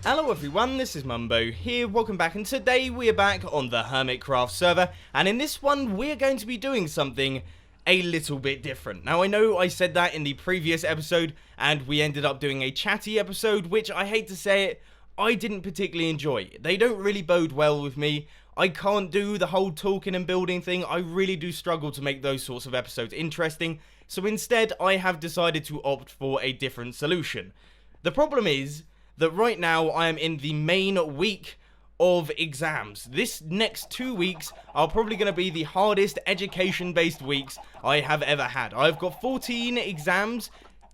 Hello everyone, this is Mumbo here, welcome back, and today we are back on the Hermitcraft server, and in this one we're going to be doing something a little bit different. Now I know I said that in the previous episode, and we ended up doing a chatty episode, which I hate to say it, I didn't particularly enjoy. They don't really bode well with me. I can't do the whole talking and building thing. I really do struggle to make those sorts of episodes interesting, so instead I have decided to opt for a different solution. The problem is that right now I am in the main week of exams. This next 2 weeks are probably going to be the hardest education-based weeks I have ever had. I've got 14 exams,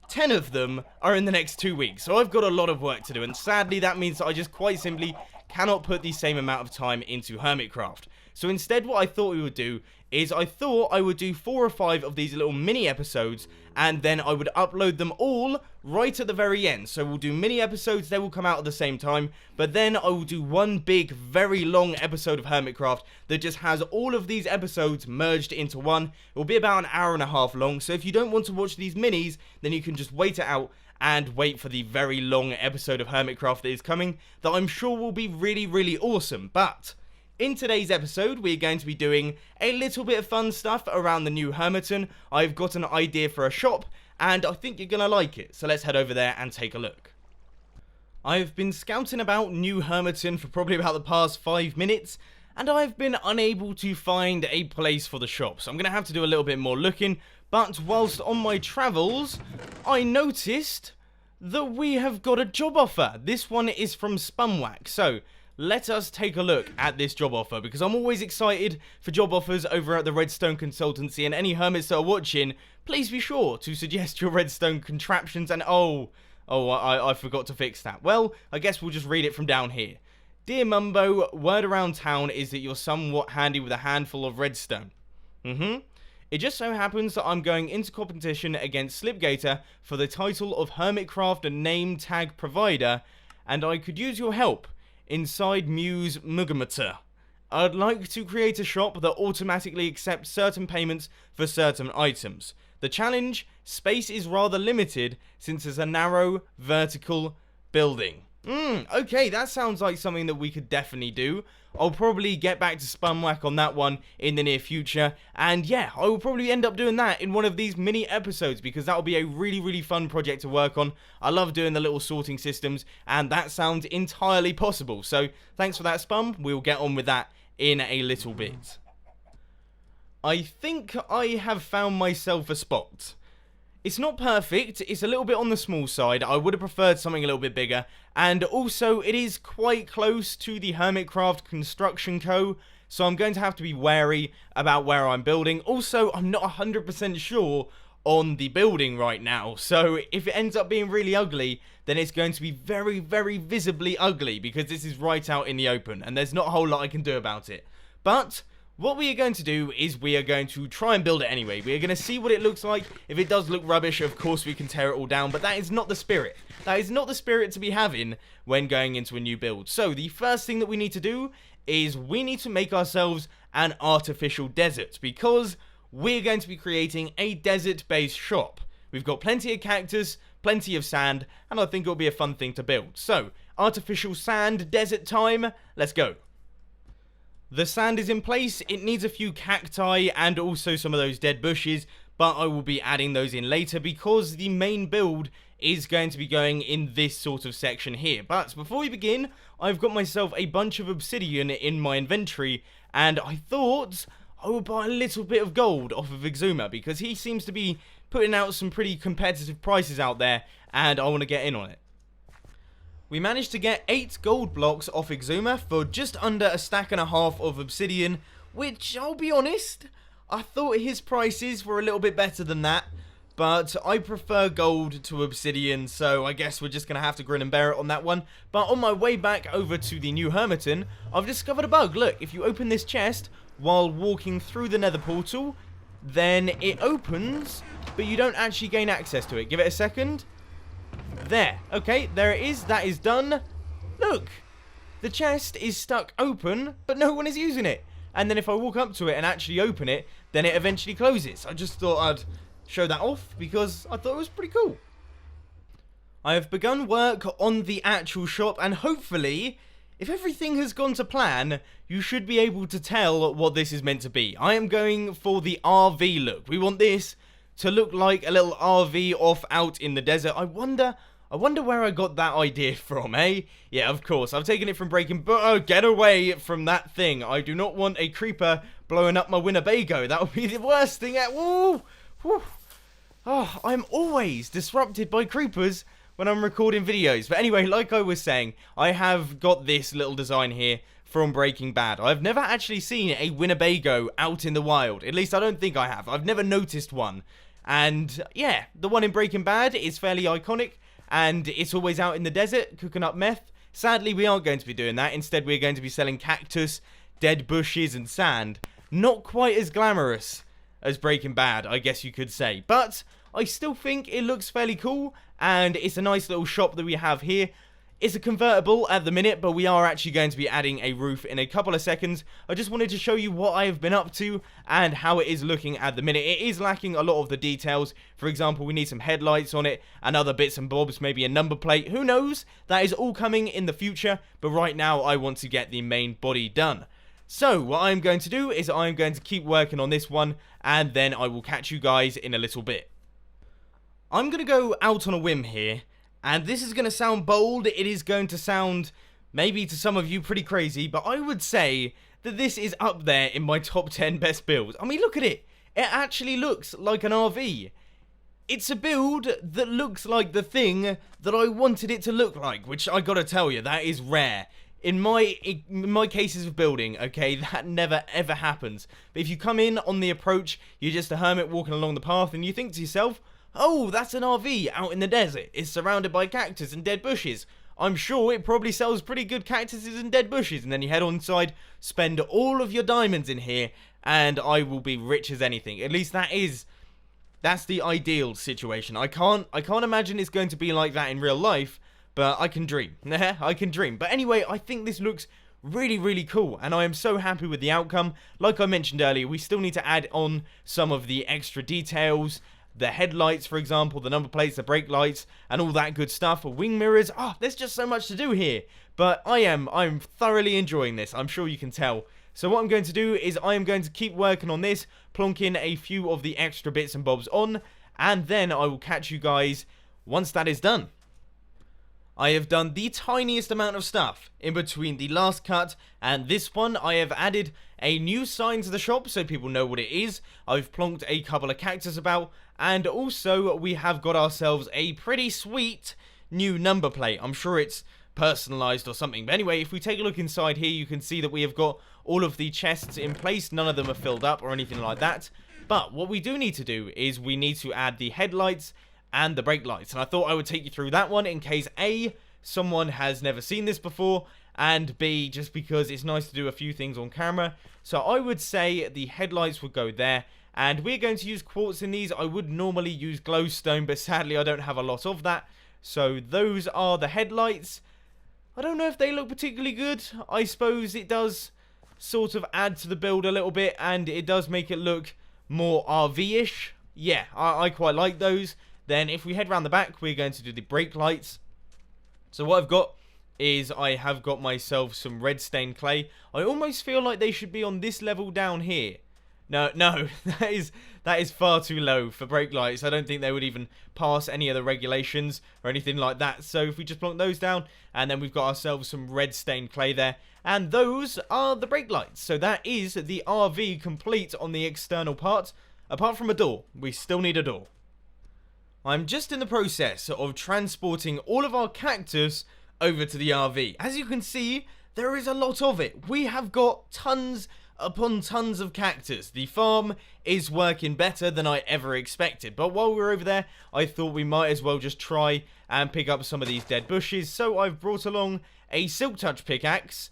10 of them are in the next 2 weeks, so I've got a lot of work to do, and sadly that means that I just quite simply cannot put the same amount of time into Hermitcraft. So instead what I thought we would do is I thought I would do 4 or 5 of these little mini episodes, and then I would upload them all right at the very end. So we'll do mini episodes, they will come out at the same time, but then I will do one big, very long episode of Hermitcraft that just has all of these episodes merged into one. It will be about an hour and a half long, so if you don't want to watch these minis, then you can just wait it out and wait for the very long episode of Hermitcraft that is coming, that I'm sure will be really, really awesome. But in today's episode, we're going to be doing a little bit of fun stuff around the new Hermiton. I've got an idea for a shop, and I think you're going to like it. So let's head over there and take a look. I've been scouting about New Hermiton for probably about the past 5 minutes, and I've been unable to find a place for the shop. So I'm going to have to do a little bit more looking, but whilst on my travels, I noticed that we have got a job offer. This one is from Spumwack, so let us take a look at this job offer, because I'm always excited for job offers over at the Redstone Consultancy, and any hermits that are watching, please be sure to suggest your redstone contraptions. And I forgot to fix that. Well, I guess we'll just read it from down here. Dear Mumbo, word around town is that you're somewhat handy with a handful of redstone. It just so happens that I'm going into competition against Slipgator for the title of Hermitcraft name tag provider, and I could use your help inside Muse Mugamata. I'd like to create a shop that automatically accepts certain payments for certain items. The challenge: space is rather limited since it's a narrow, vertical building. Okay, that sounds like something that we could definitely do. I'll probably get back to Spumwack on that one in the near future, and yeah, I will probably end up doing that in one of these mini episodes, because that will be a really, really fun project to work on. I love doing the little sorting systems, and that sounds entirely possible. So thanks for that, Spum. We'll get on with that in a little bit. I think I have found myself a spot. It's not perfect, it's a little bit on the small side. I would have preferred something a little bit bigger, and also it is quite close to the Hermitcraft Construction Co., so I'm going to have to be wary about where I'm building. Also, I'm not 100% sure on the building right now, so if it ends up being really ugly, then it's going to be very, very visibly ugly, because this is right out in the open, and there's not a whole lot I can do about it. But what we are going to do is we are going to try and build it anyway. We are going to see what it looks like. If it does look rubbish, of course we can tear it all down, but that is not the spirit. That is not the spirit to be having when going into a new build. So the first thing that we need to do is we need to make ourselves an artificial desert, because we're going to be creating a desert-based shop. We've got plenty of cactus, plenty of sand, and I think it'll be a fun thing to build. So, artificial sand, desert time, let's go. The sand is in place. It needs a few cacti and also some of those dead bushes, but I will be adding those in later, because the main build is going to be going in this sort of section here. But before we begin, I've got myself a bunch of obsidian in my inventory, and I thought I would buy a little bit of gold off of Exuma, because he seems to be putting out some pretty competitive prices out there, and I want to get in on it. We managed to get 8 gold blocks off Exuma for just under a stack and a half of obsidian, which, I'll be honest, I thought his prices were a little bit better than that, but I prefer gold to obsidian, so I guess we're just going to have to grin and bear it on that one. But on my way back over to the new Hermiton, I've discovered a bug. Look, if you open this chest while walking through the nether portal, then it opens, but you don't actually gain access to it. Give it a second. There. Okay, there it is. That is done. Look, the chest is stuck open, but no one is using it. And then if I walk up to it and actually open it, then it eventually closes. I just thought I'd show that off because I thought it was pretty cool. I have begun work on the actual shop, and hopefully, if everything has gone to plan, you should be able to tell what this is meant to be. I am going for the RV look. We want this to look like a little RV off out in the desert. I wonder where I got that idea from, eh? Yeah, of course. I've taken it from Breaking But oh, get away from that thing. I do not want a creeper blowing up my Winnebago. That would be the worst thing at... Woo! Woo! Oh, I'm always disrupted by creepers when I'm recording videos. But anyway, like I was saying, I have got this little design here from Breaking Bad. I've never actually seen a Winnebago out in the wild. At least I don't think I have. I've never noticed one. And yeah, the one in Breaking Bad is fairly iconic. And it's always out in the desert, cooking up meth. Sadly, we aren't going to be doing that. Instead, we're going to be selling cactus, dead bushes, and sand. Not quite as glamorous as Breaking Bad, I guess you could say. But I still think it looks fairly cool, and it's a nice little shop that we have here. It's a convertible at the minute, but we are actually going to be adding a roof in a couple of seconds. I just wanted to show you what I have been up to and how it is looking at the minute. It is lacking a lot of the details. For example, we need some headlights on it and other bits and bobs, maybe a number plate. Who knows? That is all coming in the future, but right now I want to get the main body done. So, what I'm going to do is I'm going to keep working on this one, and then I will catch you guys in a little bit. I'm going to go out on a whim here. And this is going to sound bold, it is going to sound, maybe to some of you, pretty crazy, but I would say that this is up there in my top 10 best builds. I mean, look at it. It actually looks like an RV. It's a build that looks like the thing that I wanted it to look like, which I gotta tell you, that is rare. In my cases of building, okay, that never ever happens. But if you come in on the approach, you're just a hermit walking along the path, and you think to yourself, oh, that's an RV out in the desert. It's surrounded by cactus and dead bushes. I'm sure it probably sells pretty good cactuses and dead bushes. And then you head on inside, spend all of your diamonds in here, and I will be rich as anything. At least that's the ideal situation. I can't imagine it's going to be like that in real life, but I can dream. I can dream. But anyway, I think this looks really, really cool, and I am so happy with the outcome. Like I mentioned earlier, we still need to add on some of the extra details. The headlights, for example, the number plates, the brake lights, and all that good stuff. Wing mirrors. Oh, there's just so much to do here. But I'm thoroughly enjoying this. I'm sure you can tell. So what I'm going to do is I am going to keep working on this, plonk in a few of the extra bits and bobs on, and then I will catch you guys once that is done. I have done the tiniest amount of stuff in between the last cut and this one. I have added a new sign to the shop so people know what it is. I've plonked a couple of cactus about, and also we have got ourselves a pretty sweet new number plate. I'm sure it's personalized or something, but anyway, if we take a look inside here, you can see that we have got all of the chests in place. None of them are filled up or anything like that, but what we do need to do is we need to add the headlights and the brake lights, and I thought I would take you through that one in case A, someone has never seen this before, and B, just because it's nice to do a few things on camera. So I would say the headlights would go there, and we're going to use quartz in these. I would normally use glowstone, but sadly I don't have a lot of that. So those are the headlights. I don't know if they look particularly good. I suppose it does sort of add to the build a little bit, and it does make it look more RV-ish. Yeah, I quite like those. Then if we head around the back, we're going to do the brake lights. So what I've got is I have got myself some red stained clay. I almost feel like they should be on this level down here. No, that is far too low for brake lights. I don't think they would even pass any of the regulations or anything like that. So if we just plonk those down, and then we've got ourselves some red stained clay there. And those are the brake lights. So that is the RV complete on the external part. Apart from a door. We still need a door. I'm just in the process of transporting all of our cactus over to the RV. As you can see, there is a lot of it. We have got tons upon tons of cactus. The farm is working better than I ever expected. But while we're over there, I thought we might as well just try and pick up some of these dead bushes. So I've brought along a silk touch pickaxe.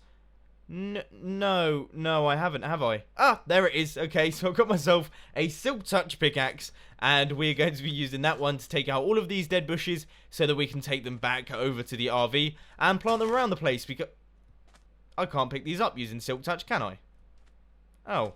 No, I haven't, have I? Ah, there it is. Okay, so I've got myself a silk touch pickaxe, and we're going to be using that one to take out all of these dead bushes so that we can take them back over to the RV and plant them around the place, because I can't pick these up using silk touch, can I? Oh.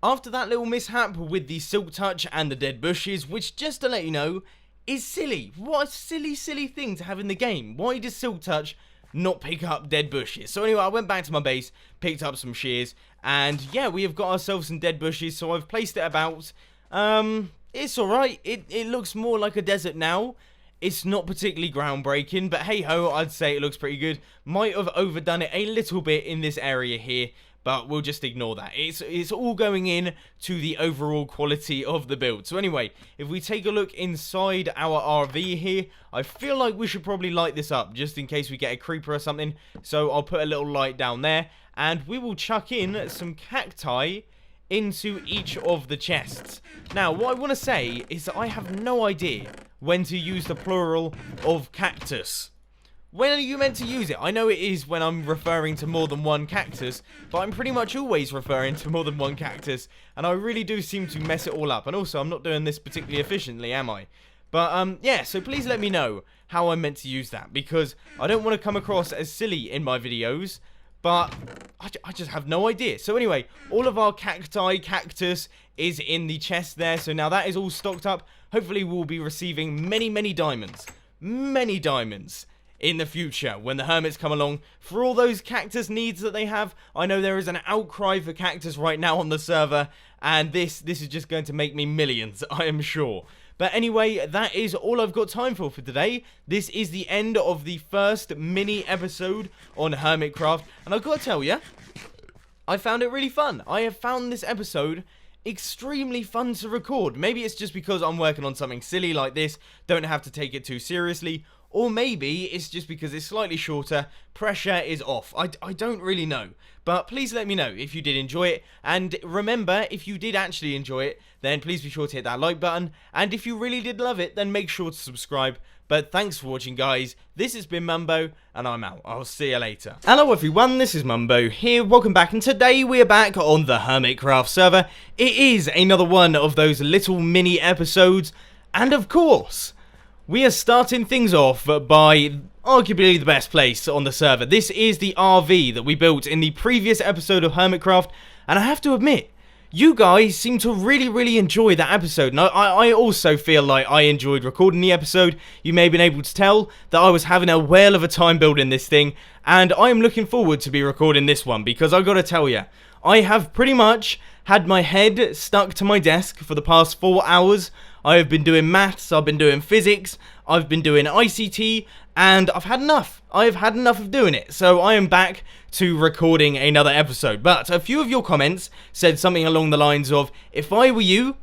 After that little mishap with the silk touch and the dead bushes, which, just to let you know, is silly. What a silly, silly thing to have in the game. Why does Silk Touch not pick up dead bushes? So anyway, I went back to my base, picked up some shears, and yeah, we have got ourselves some dead bushes, so I've placed it about. It's alright. It looks more like a desert now. It's not particularly groundbreaking, but hey-ho, I'd say it looks pretty good. Might have overdone it a little bit in this area here, but we'll just ignore that. It's all going in to the overall quality of the build. So anyway, if we take a look inside our RV here, I feel like we should probably light this up, just in case we get a creeper or something. So I'll put a little light down there, and we will chuck in some cacti into each of the chests. Now, what I want to say is that I have no idea when to use the plural of cactus. When are you meant to use it? I know it is when I'm referring to more than one cactus, but I'm pretty much always referring to more than one cactus, and I really do seem to mess it all up. And also, I'm not doing this particularly efficiently, am I? But, yeah, so please let me know how I'm meant to use that, because I don't want to come across as silly in my videos, but I just have no idea. So anyway, all of our cactus is in the chest there, so now that is all stocked up. Hopefully we'll be receiving many, many diamonds in the future when the hermits come along for all those cactus needs that they have. I know there is an outcry for cactus right now on the server, and this is just going to make me millions, I am sure. But anyway, that is all I've got time for today. This is the end of the first mini episode on Hermitcraft, and I've got to tell you, I found it really fun. I have found this episode extremely fun to record. Maybe it's just because I'm working on something silly like this, don't have to take it too seriously, or maybe it's just because it's slightly shorter, pressure is off. I don't really know. But please let me know if you did enjoy it. And remember, if you did actually enjoy it, then please be sure to hit that like button. And if you really did love it, then make sure to subscribe. But thanks for watching, guys. This has been Mumbo, and I'm out. I'll see you later. Hello, everyone. This is Mumbo here. Welcome back. And today we are back on the Hermitcraft server. It is another one of those little mini episodes. And of course, we are starting things off by arguably the best place on the server. This is the RV that we built in the previous episode of Hermitcraft, and I have to admit, you guys seem to really enjoy that episode, and I also feel like I enjoyed recording the episode. You may have been able to tell that I was having a whale of a time building this thing, and I am looking forward to be recording this one, because I've got to tell you, I have pretty much had my head stuck to my desk for the past 4 hours. I have been doing maths, I've been doing physics, I've been doing ICT, and I've had enough. I've had enough of doing it, so I am back to recording another episode. But a few of your comments said something along the lines of, if I were you,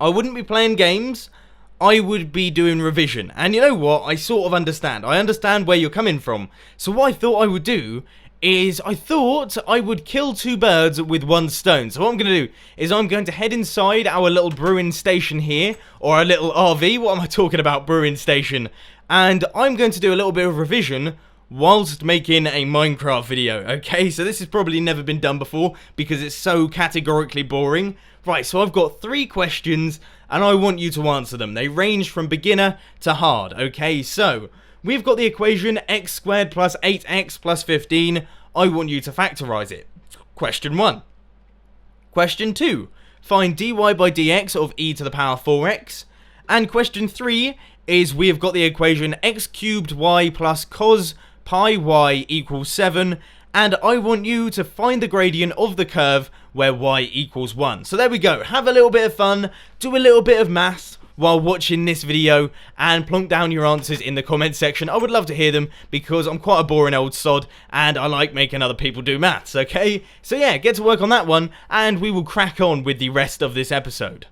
I wouldn't be playing games, I would be doing revision. And you know what, I sort of understand. I understand where you're coming from. So what I thought I would do is I thought I would kill 2 birds with 1 stone. So what I'm going to do is I'm going to head inside our little brewing station here, or a little RV, what am I talking about, brewing station, and I'm going to do a little bit of revision whilst making a Minecraft video, okay? So this has probably never been done before because it's so categorically boring. Right, so I've got 3 questions and I want you to answer them. They range from beginner to hard, okay? So we've got the equation x squared plus 8x plus 15. I want you to factorize it. Question 1. Question 2. Find dy by dx of e to the power 4x. And question 3 is we have got the equation x cubed y plus cos pi y equals 7. And I want you to find the gradient of the curve where y equals 1. So there we go. Have a little bit of fun. Do a little bit of maths while watching this video, and plonk down your answers in the comment section. I would love to hear them because I'm quite a boring old sod and I like making other people do maths, okay? So yeah, get to work on that one and we will crack on with the rest of this episode.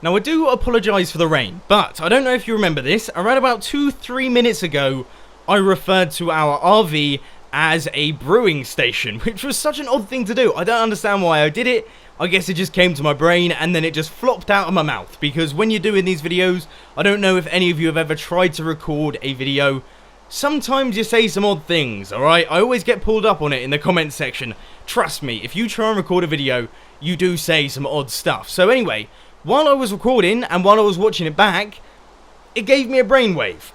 Now I do apologise for the rain, but I don't know if you remember this, around about 2-3 minutes ago I referred to our RV as a brewing station, which was such an odd thing to do. I don't understand why I did it. I guess it just came to my brain and then it just flopped out of my mouth, because when you're doing these videos, I don't know if any of you have ever tried to record a video. Sometimes you say some odd things, alright? I always get pulled up on it in the comment section. Trust me, if you try and record a video, you do say some odd stuff. So anyway, while I was recording and while I was watching it back, it gave me a brainwave.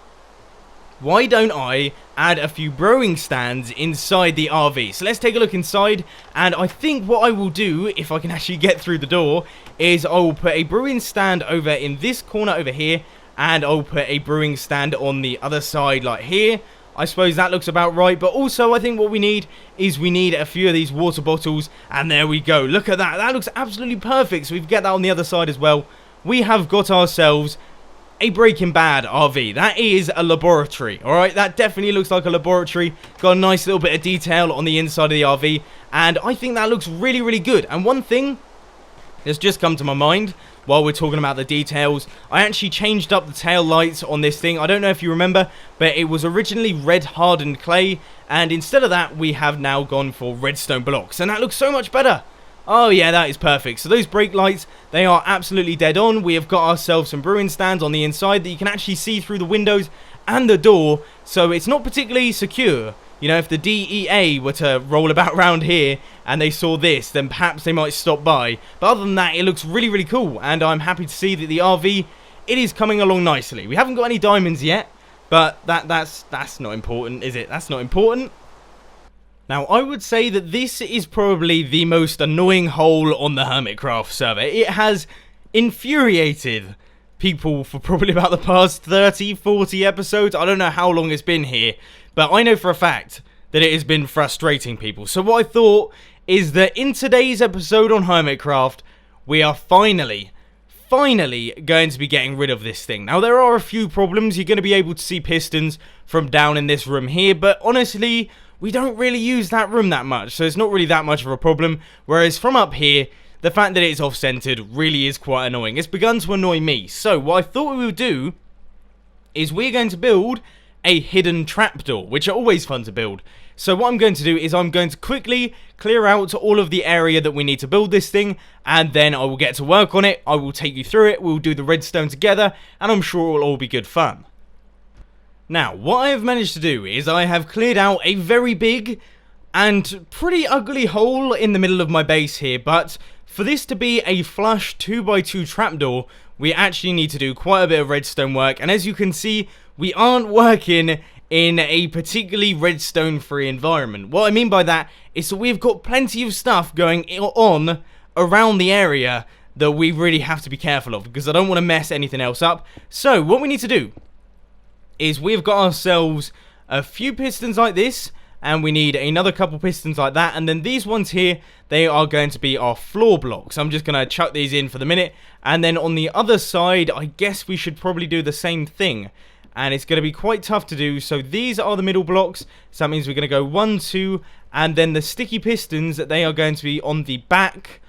why don't I add a few brewing stands inside the RV? So let's take a look inside, and I think what I will do, if I can actually get through the door, is I will put a brewing stand over in this corner over here, and I'll put a brewing stand on the other side like here. I suppose that looks about right, but also I think what we need is we need a few of these water bottles, and there we go. Look at that. That looks absolutely perfect, so we can get that on the other side as well. We have got ourselves a Breaking Bad RV. That is a laboratory, alright? That definitely looks like a laboratory. Got a nice little bit of detail on the inside of the RV, and I think that looks really, really good. And one thing that's just come to my mind while we're talking about the details, I actually changed up the tail lights on this thing. I don't know if you remember, but it was originally red hardened clay, and instead of that, we have now gone for redstone blocks, and that looks so much better. Oh yeah, that is perfect. So those brake lights, they are absolutely dead on. We have got ourselves some brewing stands on the inside that you can actually see through the windows and the door, so it's not particularly secure. You know, if the DEA were to roll about around here and they saw this, then perhaps they might stop by. But other than that, it looks really, really cool, and I'm happy to see that the RV, it is coming along nicely. We haven't got any diamonds yet, but that's not important, is it? That's not important. Now, I would say that this is probably the most annoying hole on the Hermitcraft server. It has infuriated people for probably about the past 30, 40 episodes. I don't know how long it's been here, but I know for a fact that it has been frustrating people. So what I thought is that in today's episode on Hermitcraft, we are finally going to be getting rid of this thing. Now, there are a few problems. You're going to be able to see pistons from down in this room here, but honestly, we don't really use that room that much, so it's not really that much of a problem. Whereas from up here, the fact that it's off-centered really is quite annoying. It's begun to annoy me. So what I thought we would do is we're going to build a hidden trapdoor, which are always fun to build. So what I'm going to do is I'm going to quickly clear out all of the area that we need to build this thing, and then I will get to work on it. I will take you through it. We'll do the redstone together, and I'm sure it will all be good fun. Now, what I have managed to do is I have cleared out a very big and pretty ugly hole in the middle of my base here, but for this to be a flush 2x2 trapdoor, we actually need to do quite a bit of redstone work, and as you can see, we aren't working in a particularly redstone-free environment. What I mean by that is that we've got plenty of stuff going on around the area that we really have to be careful of, because I don't want to mess anything else up. So, what we need to do is we've got ourselves a few pistons like this, and we need another couple pistons like that, and then these ones here, they are going to be our floor blocks. I'm just going to chuck these in for the minute, and then on the other side, I guess we should probably do the same thing, and it's going to be quite tough to do. So these are the middle blocks, so that means we're going to go 1, 2, and then the sticky pistons, they are going to be on the back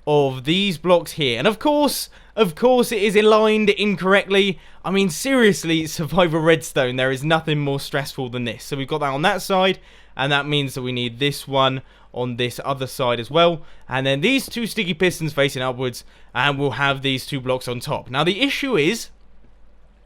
of these blocks here. And of course it is aligned incorrectly. I mean, seriously, Survivor Redstone, there is nothing more stressful than this. So we've got that on that side, and that means that we need this one on this other side as well. And then these two sticky pistons facing upwards, and we'll have these two blocks on top. Now, the issue is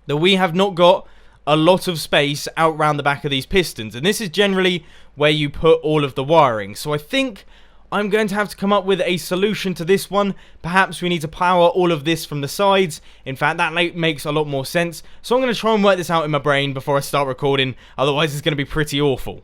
that we have not got a lot of space out round the back of these pistons, and this is generally where you put all of the wiring. So I think I'm going to have to come up with a solution to this one. Perhaps we need to power all of this from the sides. In fact, that makes a lot more sense. So I'm going to try and work this out in my brain before I start recording. Otherwise, it's going to be pretty awful.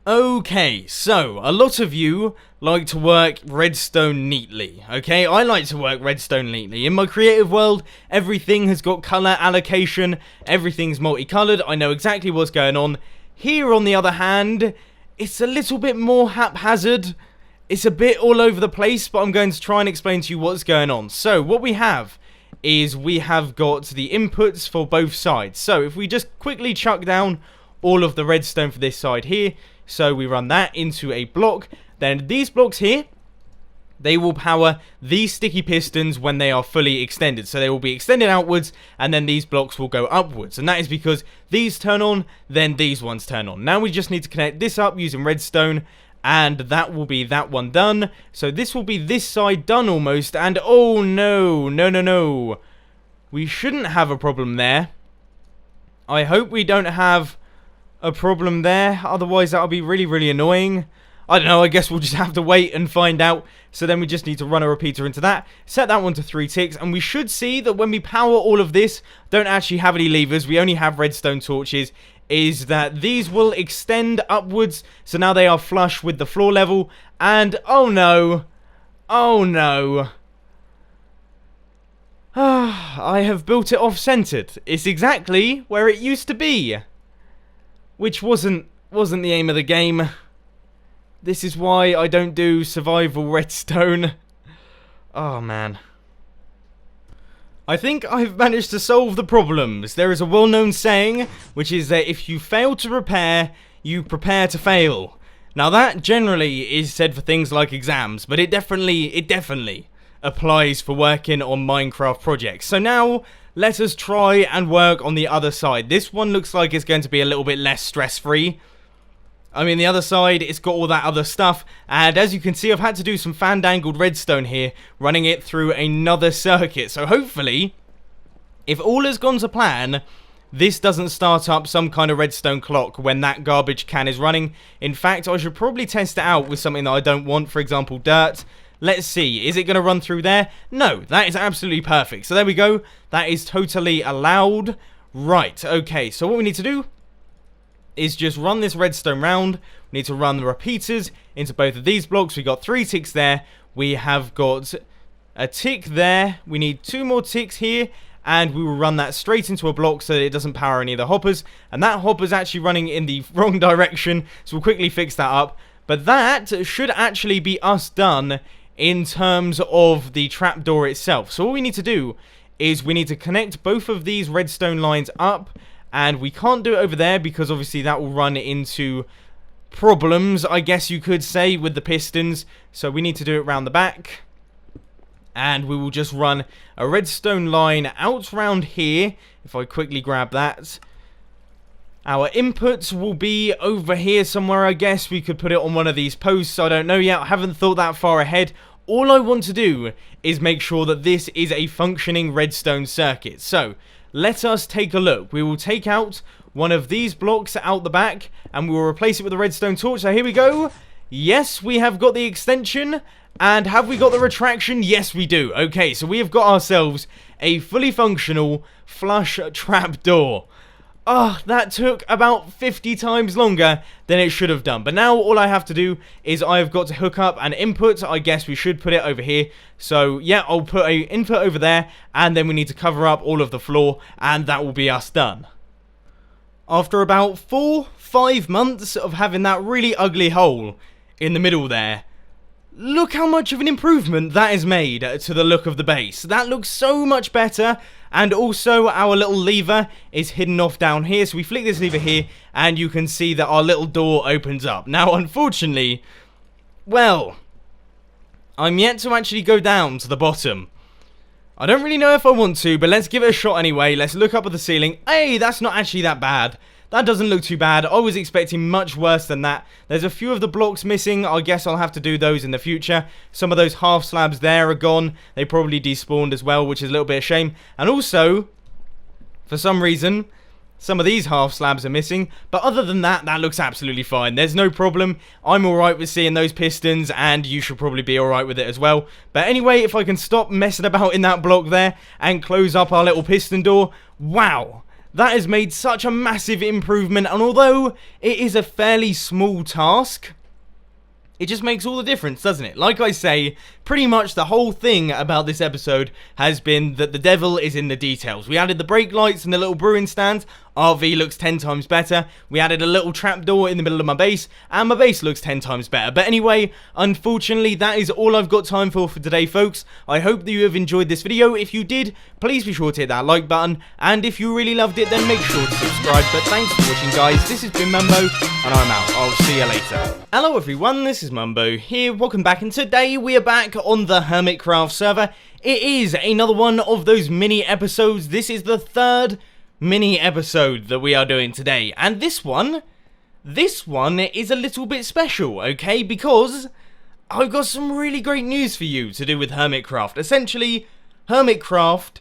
Okay, so a lot of you like to work redstone neatly, okay? I like to work redstone neatly. In my creative world, everything has got color allocation. Everything's multicolored. I know exactly what's going on. Here, on the other hand, it's a little bit more haphazard. It's a bit all over the place, but I'm going to try and explain to you what's going on. So, what we have is we have got the inputs for both sides. So, if we just quickly chuck down all of the redstone for this side here, so we run that into a block, then these blocks here, they will power these sticky pistons when they are fully extended. So they will be extended outwards, and then these blocks will go upwards. And that is because these turn on, then these ones turn on. Now we just need to connect this up using redstone, and that will be that one done. So this will be this side done almost, and oh no. We shouldn't have a problem there. I hope we don't have a problem there, otherwise that'll be really, really annoying. I don't know, I guess we'll just have to wait and find out. So then we just need to run a repeater into that, set that one to 3 ticks, and we should see that when we power all of this, don't actually have any levers, we only have redstone torches, is that these will extend upwards, so now they are flush with the floor level, and oh no, I have built it off-centered. It's exactly where it used to be, which wasn't the aim of the game. This is why I don't do survival redstone. Oh man. I think I've managed to solve the problems. There is a well-known saying, which is that if you fail to repair, you prepare to fail. Now that generally is said for things like exams, but it definitely applies for working on Minecraft projects. So now, let us try and work on the other side. This one looks like it's going to be a little bit less stress-free. I mean, the other side, it's got all that other stuff, and as you can see, I've had to do some fandangled redstone here, running it through another circuit. So hopefully, if all has gone to plan, this doesn't start up some kind of redstone clock when that garbage can is running. In fact, I should probably test it out with something that I don't want, for example, dirt. Let's see, is it going to run through there? No, that is absolutely perfect. So there we go, that is totally allowed. Right, okay, so what we need to do is just run this redstone round. We need to run the repeaters into both of these blocks. We got 3 ticks there. We have got a tick there. We need 2 more ticks here, and we will run that straight into a block so that it doesn't power any of the hoppers. And that hopper's actually running in the wrong direction, so we'll quickly fix that up. But that should actually be us done in terms of the trapdoor itself. So all we need to do is we need to connect both of these redstone lines up. And we can't do it over there because obviously that will run into problems, I guess you could say, with the pistons. So we need to do it round the back. And we will just run a redstone line out round here. If I quickly grab that. Our inputs will be over here somewhere, I guess. We could put it on one of these posts. I don't know yet. I haven't thought that far ahead. All I want to do is make sure that this is a functioning redstone circuit. So let us take a look. We will take out one of these blocks out the back, and we will replace it with a redstone torch. So here we go. Yes, we have got the extension. And have we got the retraction? Yes, we do. Okay, so we have got ourselves a fully functional flush trapdoor. That took about 50 times longer than it should have done. But now all I have to do is I've got to hook up an input. I guess we should put it over here. So yeah, I'll put an input over there, and then we need to cover up all of the floor, and that will be us done. After about 4-5 months of having that really ugly hole in the middle there, look how much of an improvement that has made to the look of the base. That looks so much better. And also our little lever is hidden off down here. So we flick this lever here and you can see that our little door opens up. Now unfortunately, well, I'm yet to actually go down to the bottom. I don't really know if I want to, but let's give it a shot anyway. Let's look up at the ceiling. Hey, that's not actually that bad. That doesn't look too bad. I was expecting much worse than that. There's a few of the blocks missing. I guess I'll have to do those in the future. Some of those half slabs there are gone. They probably despawned as well, which is a little bit of a shame. And also, for some reason, some of these half slabs are missing. But other than that, that looks absolutely fine. There's no problem. I'm alright with seeing those pistons, and you should probably be alright with it as well. But anyway, if I can stop messing about in that block there and close up our little piston door, wow! That has made such a massive improvement, and although it is a fairly small task, it just makes all the difference, doesn't it? Like I say, pretty much the whole thing about this episode has been that the devil is in the details. We added the brake lights and the little brewing stand. RV looks 10 times better. We added a little trapdoor in the middle of my base, and my base looks 10 times better. But anyway, unfortunately, that is all I've got time for today, folks. I hope that you have enjoyed this video. If you did, please be sure to hit that like button, and if you really loved it, then make sure to subscribe. But thanks for watching, guys. This has been Mumbo, and I'm out. I'll see you later. Hello, everyone. This is Mumbo here. Welcome back, and today we are back on the Hermitcraft server. It is another one of those mini episodes. This is the third mini episode that we are doing today, and this one is a little bit special, okay, because I've got some really great news for you to do with Hermitcraft. Essentially, Hermitcraft,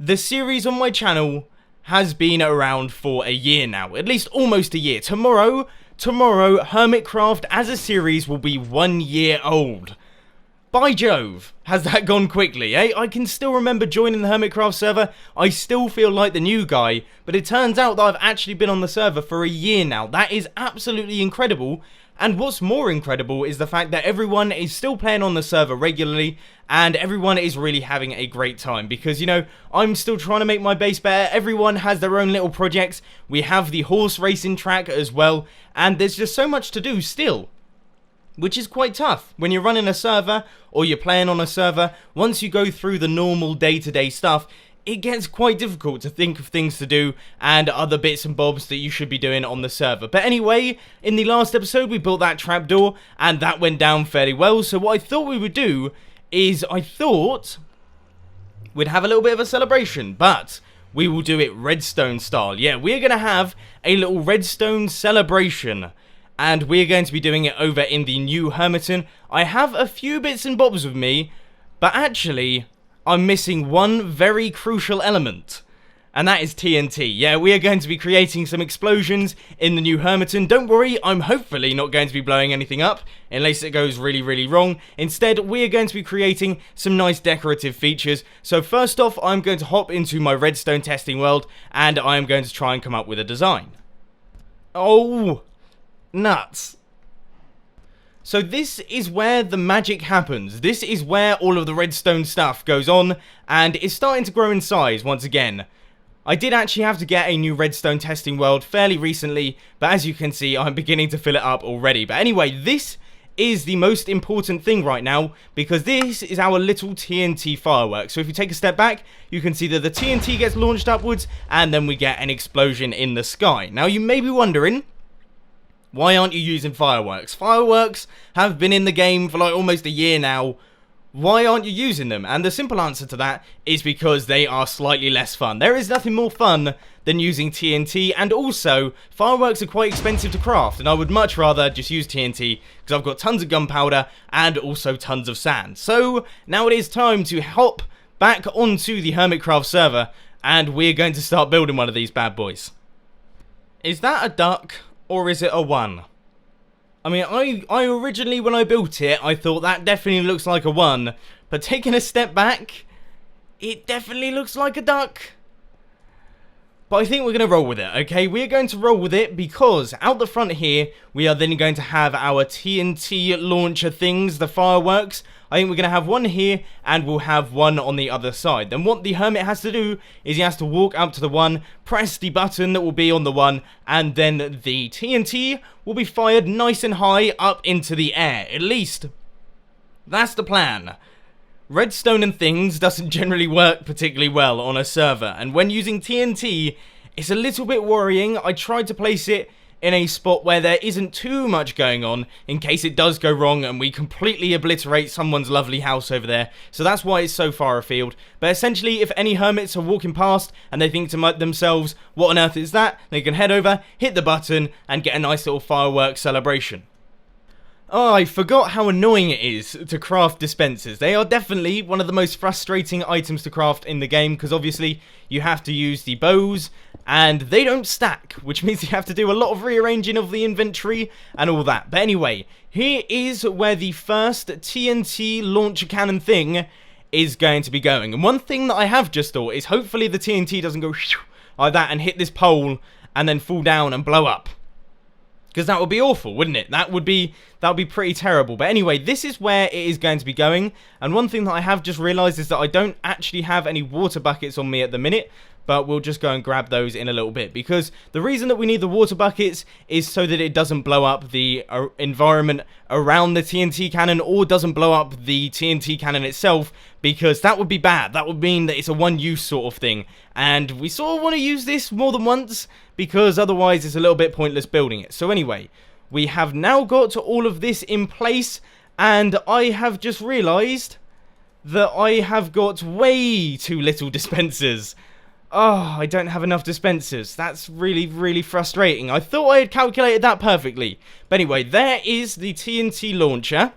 the series on my channel, has been around for a year now, at least almost a year. Tomorrow, Hermitcraft as a series will be 1 year old. By Jove, has that gone quickly, eh? I can still remember joining the Hermitcraft server. I still feel like the new guy, but it turns out that I've actually been on the server for a year now. That is absolutely incredible. And what's more incredible is the fact that everyone is still playing on the server regularly, and everyone is really having a great time because, you know, I'm still trying to make my base better. Everyone has their own little projects. We have the horse racing track as well, and there's just so much to do still, which is quite tough when you're running a server or you're playing on a server. Once you go through the normal day-to-day stuff, it gets quite difficult to think of things to do and other bits and bobs that you should be doing on the server. But anyway, in the last episode we built that trapdoor and that went down fairly well. So what I thought we would do is I thought we'd have a little bit of a celebration, but we will do it redstone style. Yeah, we're going to have a little redstone celebration, and we're going to be doing it over in the new Hermiton. I have a few bits and bobs with me, but actually I'm missing one very crucial element, and that is TNT. Yeah, we are going to be creating some explosions in the new Hermiton. Don't worry, I'm hopefully not going to be blowing anything up, unless it goes really, really wrong. Instead, we are going to be creating some nice decorative features. So first off, I'm going to hop into my redstone testing world, and I am going to try and come up with a design. Oh, nuts. So this is where the magic happens. This is where all of the redstone stuff goes on, and it's starting to grow in size once again. I did actually have to get a new redstone testing world fairly recently, but as you can see, I'm beginning to fill it up already. But anyway, this is the most important thing right now, because this is our little TNT fireworks. So if you take a step back, you can see that the TNT gets launched upwards, and then we get an explosion in the sky. Now you may be wondering, why aren't you using fireworks? Fireworks have been in the game for like almost a year now. Why aren't you using them? And the simple answer to that is because they are slightly less fun. There is nothing more fun than using TNT, and also fireworks are quite expensive to craft, and I would much rather just use TNT because I've got tons of gunpowder and also tons of sand. So now it is time to hop back onto the Hermitcraft server, and we're going to start building one of these bad boys. Is that a duck? Or is it a 1? I mean, I originally, when I built it, I thought that definitely looks like a 1. But taking a step back, it definitely looks like a duck. But I think we're going to roll with it, okay? We're going to roll with it because out the front here, we are then going to have our TNT launcher things, the fireworks. I think we're going to have one here, and we'll have one on the other side. Then what the hermit has to do is he has to walk up to the 1, press the button that will be on the 1, and then the TNT will be fired nice and high up into the air. At least, that's the plan. Redstone and things doesn't generally work particularly well on a server, and when using TNT, it's a little bit worrying. I tried to place it in a spot where there isn't too much going on in case it does go wrong and we completely obliterate someone's lovely house over there. So that's why it's so far afield. But essentially, if any hermits are walking past and they think to themselves, what on earth is that? They can head over, hit the button, and get a nice little fireworks celebration. Oh, I forgot how annoying it is to craft dispensers. They are definitely one of the most frustrating items to craft in the game, because obviously you have to use the bows, and they don't stack, which means you have to do a lot of rearranging of the inventory and all that. But anyway, here is where the first TNT launcher cannon thing is going to be going. And one thing that I have just thought is hopefully the TNT doesn't go like that and hit this pole and then fall down and blow up. Because that would be awful, wouldn't it? That would be pretty terrible. But anyway, this is where it is going to be going. And one thing that I have just realised is that I don't actually have any water buckets on me at the minute. But we'll just go and grab those in a little bit. Because the reason that we need the water buckets is so that it doesn't blow up the environment around the TNT cannon, or doesn't blow up the TNT cannon itself. Because that would be bad. That would mean that it's a one-use sort of thing. And we sort of want to use this more than once, because otherwise it's a little bit pointless building it. So anyway, we have now got all of this in place, and I have just realised that I have got way too little dispensers. Oh, I don't have enough dispensers. That's really, really frustrating. I thought I had calculated that perfectly. But anyway, there is the TNT launcher.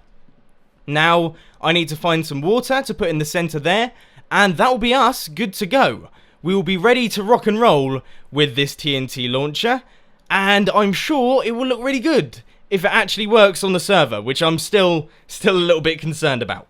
Now, I need to find some water to put in the center there, and that will be us good to go. we will be ready to rock and roll with this TNT launcher, and I'm sure it will look really good if it actually works on the server, which I'm still a little bit concerned about.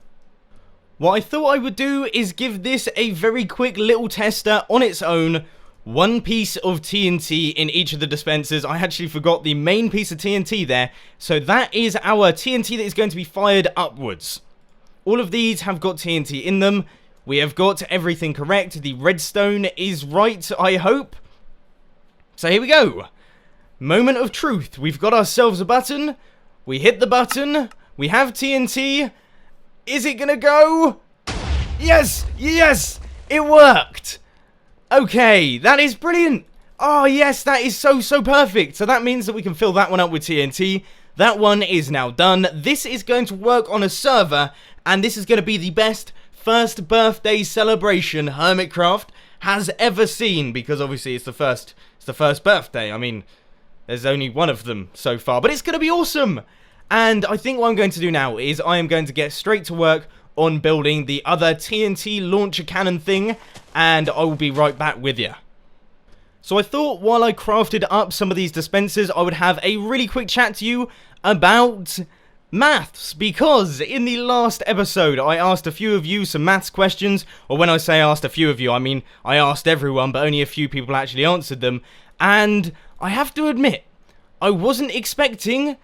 What I thought I would do is give this a very quick little tester on its own. One piece of TNT in each of the dispensers. I actually forgot the main piece of TNT there. So that is our TNT that is going to be fired upwards. All of these have got TNT in them. We have got everything correct. The redstone is right, I hope. So here we go. Moment of truth. We've got ourselves a button. We hit the button. We have TNT. Is it gonna go? Yes! Yes! It worked! Okay, that is brilliant! Oh yes, that is so perfect! So that means that we can fill that one up with TNT. That one is now done. This is going to work on a server, and this is going to be the best first birthday celebration Hermitcraft has ever seen, because obviously it's the first birthday. I mean, there's only one of them so far, but it's going to be awesome! And I think what I'm going to do now is I am going to get straight to work on building the other TNT launcher cannon thing, and I will be right back with you. So I thought while I crafted up some of these dispensers, I would have a really quick chat to you about maths, because in the last episode I asked a few of you some maths questions, or when I say asked a few of you, I mean I asked everyone, but only a few people actually answered them, and I have to admit, I wasn't expecting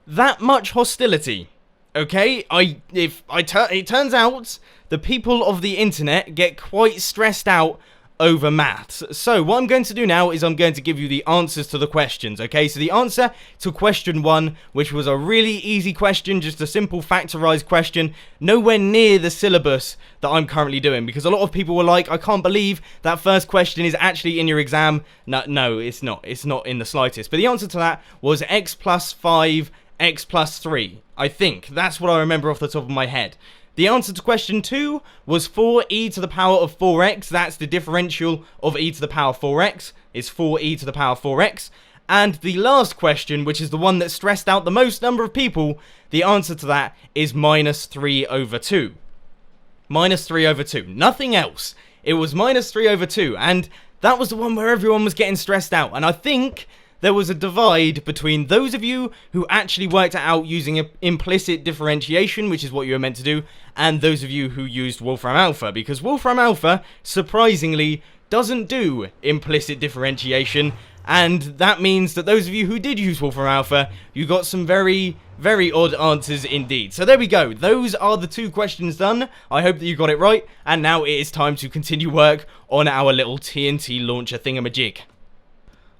that much hostility. Okay, it turns out the people of the internet get quite stressed out over maths. So what I'm going to do now is I'm going to give you the answers to the questions, okay? So the answer to question 1, which was a really easy question, just a simple factorized question, nowhere near the syllabus that I'm currently doing, because a lot of people were like, I can't believe that first question is actually in your exam. No, it's not. It's not in the slightest. But the answer to that was x plus 5, x plus 3. I think that's what I remember off the top of my head. The answer to question 2 was 4e to the power of 4x. That's the differential of e to the power 4x, is 4e to the power 4x. And the last question, which is the one that stressed out the most number of people, the answer to that is minus 3 over 2. Minus 3 over 2. Nothing else. It was minus 3 over 2. And that was the one where everyone was getting stressed out. And I think there was a divide between those of you who actually worked it out using implicit differentiation, which is what you were meant to do, and those of you who used Wolfram Alpha, because Wolfram Alpha, surprisingly, doesn't do implicit differentiation, and that means that those of you who did use Wolfram Alpha, you got some very odd answers indeed. So there we go. Those are the 2 questions done. I hope that you got it right, and now it is time to continue work on our little TNT launcher thingamajig.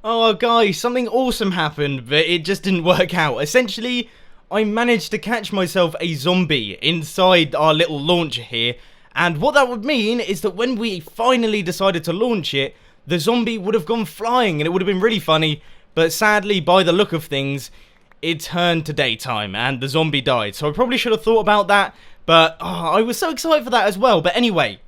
Oh guys, something awesome happened, but it just didn't work out. Essentially, I managed to catch myself a zombie inside our little launcher here, and what that would mean is that when we finally decided to launch it, the zombie would have gone flying, and it would have been really funny, but sadly, by the look of things, it turned to daytime, and the zombie died. So I probably should have thought about that, but I was so excited for that as well. But anyway,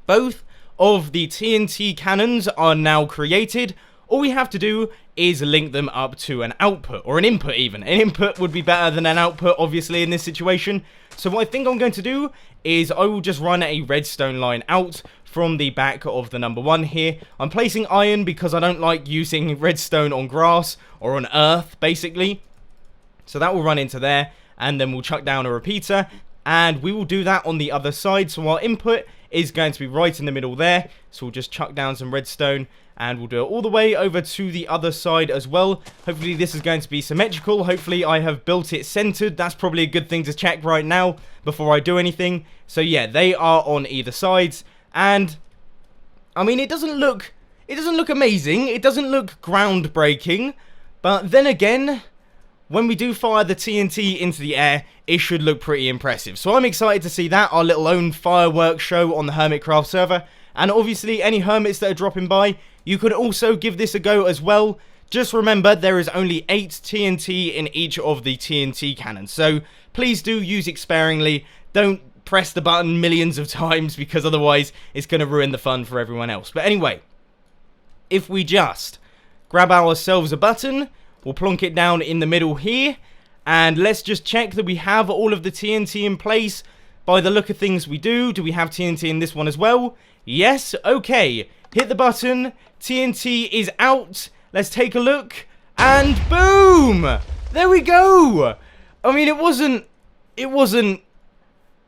both of the TNT cannons are now created. All we have to do is link them up to an output, or an input even. An input would be better than an output, obviously, in this situation. So what I think I'm going to do is I will just run a redstone line out from the back of the number 1 here. I'm placing iron because I don't like using redstone on grass or on earth, basically. So that will run into there, and then we'll chuck down a repeater, and we will do that on the other side. So our input is going to be right in the middle there. So we'll just chuck down some redstone, and we'll do it all the way over to the other side as well. Hopefully this is going to be symmetrical. Hopefully I have built it centered. That's probably a good thing to check right now before I do anything. So yeah, they are on either sides, and I mean, it doesn't look amazing. It doesn't look groundbreaking, but then again, when we do fire the TNT into the air, it should look pretty impressive. So I'm excited to see that, our little own fireworks show on the Hermitcraft server. And obviously, any hermits that are dropping by, you could also give this a go as well. Just remember, there is only 8 TNT in each of the TNT cannons. So please do use it sparingly. Don't press the button millions of times, because otherwise it's going to ruin the fun for everyone else. But anyway, if we just grab ourselves a button, we'll plonk it down in the middle here, and let's just check that we have all of the TNT in place. By the look of things, we do. Do we have TNT in this one as well? Yes, okay. hit the button, TNT is out, let's take a look, and boom! There we go! I mean, it wasn't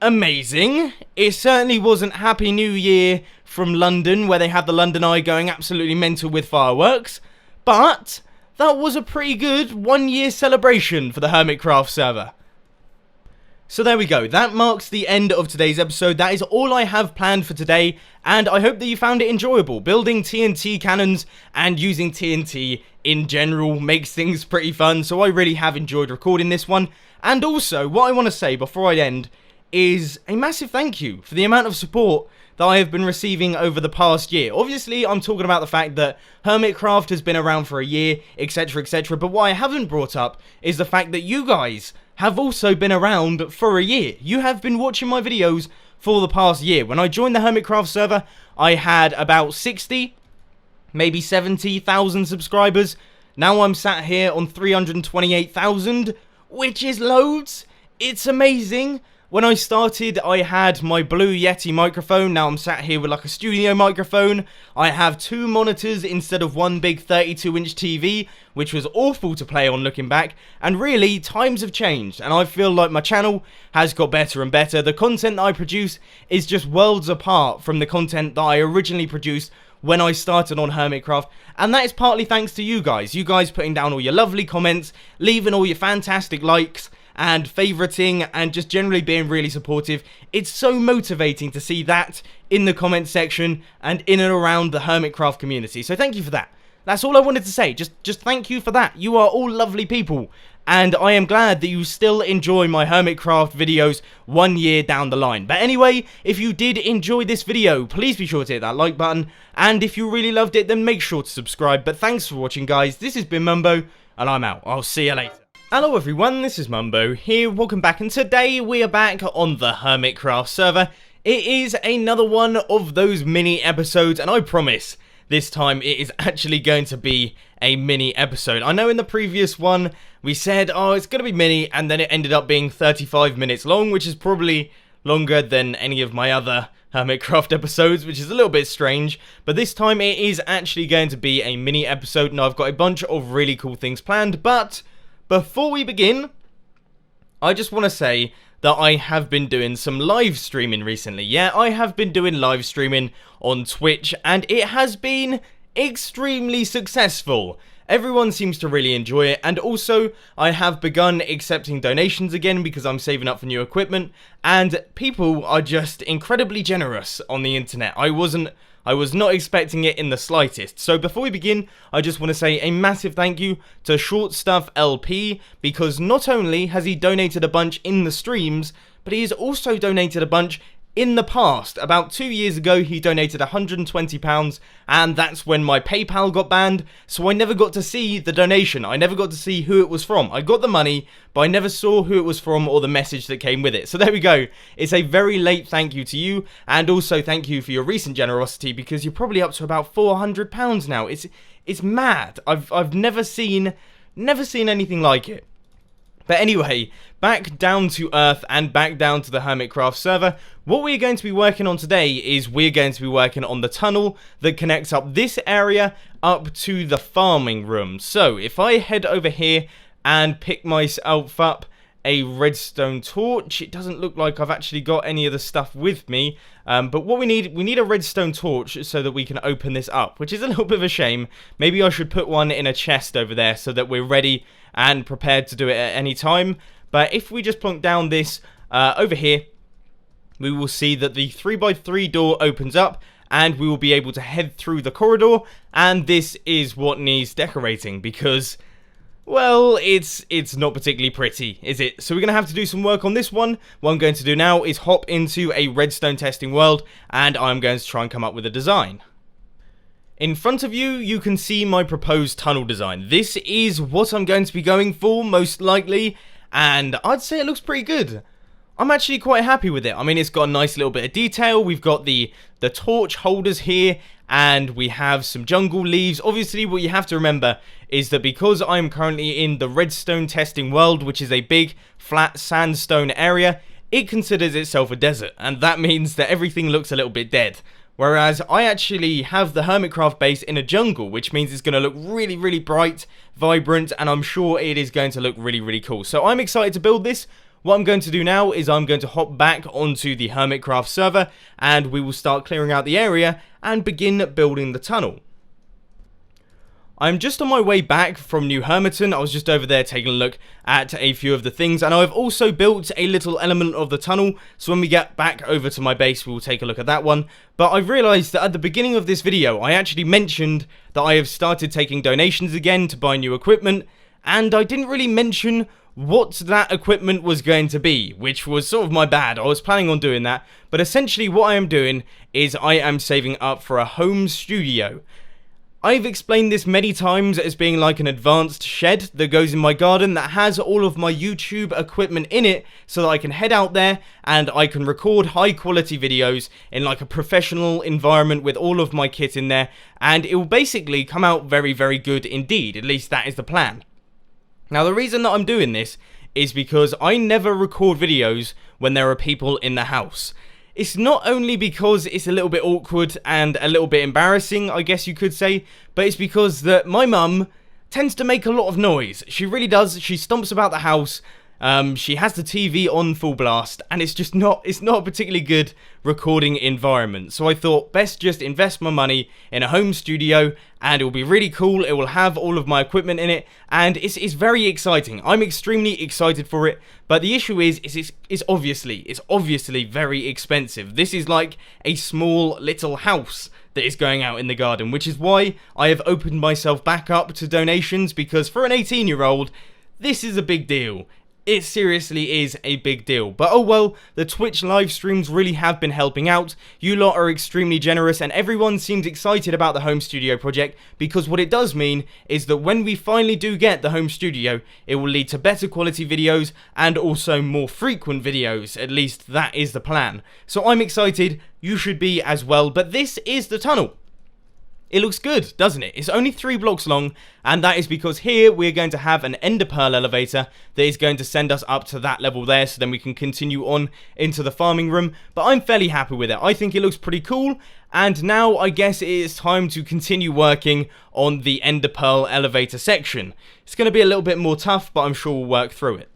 amazing. It certainly wasn't Happy New Year from London, where they have the London Eye going absolutely mental with fireworks, but that was a pretty good 1 year celebration for the Hermitcraft server. So there we go, that marks the end of today's episode. That is all I have planned for today, and I hope that you found it enjoyable. Building TNT cannons and using TNT in general makes things pretty fun, so I really have enjoyed recording this one. And also, what I want to say before I end is a massive thank you for the amount of support that I have been receiving over the past year. Obviously, I'm talking about the fact that Hermitcraft has been around for a year, etc, etc, but what I haven't brought up is the fact that you guys have also been around for a year. You have been watching my videos for the past year. When I joined the Hermitcraft server, I had about 60, maybe 70,000 subscribers. Now I'm sat here on 328,000, which is loads. It's amazing. When I started, I had my Blue Yeti microphone. Now I'm sat here with like a studio microphone. I have 2 monitors instead of one big 32-inch TV, which was awful to play on looking back. And really, times have changed, and I feel like my channel has got better and better. The content that I produce is just worlds apart from the content that I originally produced when I started on Hermitcraft, and that is partly thanks to you guys putting down all your lovely comments, leaving all your fantastic likes, and favoriting, and just generally being really supportive. It's so motivating to see that in the comment section and in and around the Hermitcraft community, so thank you for that. That's all I wanted to say, just thank you for that. You are all lovely people, and I am glad that you still enjoy my Hermitcraft videos 1 year down the line. But anyway, if you did enjoy this video, please be sure to hit that like button, and if you really loved it, then make sure to subscribe. But thanks for watching, guys. This has been Mumbo, and I'm out. I'll see you later. Hello everyone, this is Mumbo here, welcome back, and today we are back on the Hermitcraft server. It is another one of those mini episodes, and I promise this time it is actually going to be a mini episode. I know in the previous one we said, oh, it's going to be mini, and then it ended up being 35 minutes long, which is probably longer than any of my other Hermitcraft episodes, which is a little bit strange, but this time it is actually going to be a mini episode. Now I've got a bunch of really cool things planned, but before we begin, I just want to say that I have been doing some live streaming recently. Yeah, I have been doing live streaming on Twitch, and it has been extremely successful. Everyone seems to really enjoy it, and also I have begun accepting donations again because I'm saving up for new equipment, and people are just incredibly generous on the internet. I was not expecting it in the slightest. So before we begin, I just want to say a massive thank you to Short Stuff LP, because not only has he donated a bunch in the streams, but he has also donated a bunch in the past. About 2 years ago, he donated £120, and that's when my PayPal got banned, so I never got to see the donation. I never got to see who it was from. I got the money, but I never saw who it was from or the message that came with it. So there we go. It's a very late thank you to you, and also thank you for your recent generosity, because you're probably up to about £400 now. It's mad. I've never seen anything like it. But anyway, back down to earth and back down to the Hermitcraft server. What we're going to be working on today is we're going to be working on the tunnel that connects up this area up to the farming room. So if I head over here and pick myself up a redstone torch, it doesn't look like I've actually got any of the stuff with me, but what we need a redstone torch so that we can open this up, which is a little bit of a shame. Maybe I should put one in a chest over there so that we're ready and prepared to do it at any time. But if we just plonk down this over here, we will see that the 3x3 door opens up, and we will be able to head through the corridor, and this is what needs decorating, because, well, it's not particularly pretty, is it? So we're going to have to do some work on this one. What I'm going to do now is hop into a redstone testing world, and I'm going to try and come up with a design. In front of you, you can see my proposed tunnel design. This is what I'm going to be going for, most likely, and I'd say it looks pretty good. I'm actually quite happy with it. I mean, it's got a nice little bit of detail. We've got the torch holders here, and we have some jungle leaves. Obviously, what you have to remember is that because I'm currently in the redstone testing world, which is a big, flat sandstone area, it considers itself a desert, and that means that everything looks a little bit dead. whereas I actually have the Hermitcraft base in a jungle, which means it's going to look really, really bright, vibrant, and I'm sure it is going to look really, really cool. So I'm excited to build this. What I'm going to do now is I'm going to hop back onto the Hermitcraft server, and we will start clearing out the area and begin building the tunnel. I'm just on my way back from New Hermiton. I was just over there taking a look at a few of the things, and I've also built a little element of the tunnel, so when we get back over to my base we will take a look at that one. But I've realised that at the beginning of this video I actually mentioned that I have started taking donations again to buy new equipment, and I didn't really mention what that equipment was going to be, which was sort of my bad. I was planning on doing that, but essentially what I am doing is I am saving up for a home studio. I've explained this many times as being like an advanced shed that goes in my garden that has all of my YouTube equipment in it, so that I can head out there and I can record high quality videos in like a professional environment with all of my kit in there, and it will basically come out very, very good indeed. At least that is the plan. Now the reason that I'm doing this is because I never record videos when there are people in the house. It's not only because it's a little bit awkward and a little bit embarrassing, I guess you could say, but it's because that my mum tends to make a lot of noise. She really does. She stomps about the house. She has the TV on full blast, and it's not a particularly good recording environment. So I thought best just invest my money in a home studio, and it will be really cool. It will have all of my equipment in it, and it's very exciting. I'm extremely excited for it. But the issue is it's obviously very expensive. This is like a small little house that is going out in the garden, which is why I have opened myself back up to donations, because for an 18-year-old, this is a big deal. It seriously is a big deal. But oh well, the Twitch live streams really have been helping out. You lot are extremely generous, and everyone seems excited about the home studio project, because what it does mean is that when we finally do get the home studio, it will lead to better quality videos and also more frequent videos. At least that is the plan. So I'm excited, you should be as well. But this is the tunnel. It looks good, doesn't it? It's only 3 blocks long, and that is because here we're going to have an ender pearl elevator that is going to send us up to that level there, so then we can continue on into the farming room. But I'm fairly happy with it. I think it looks pretty cool, and now I guess it is time to continue working on the ender pearl elevator section. It's going to be a little bit more tough, but I'm sure we'll work through it.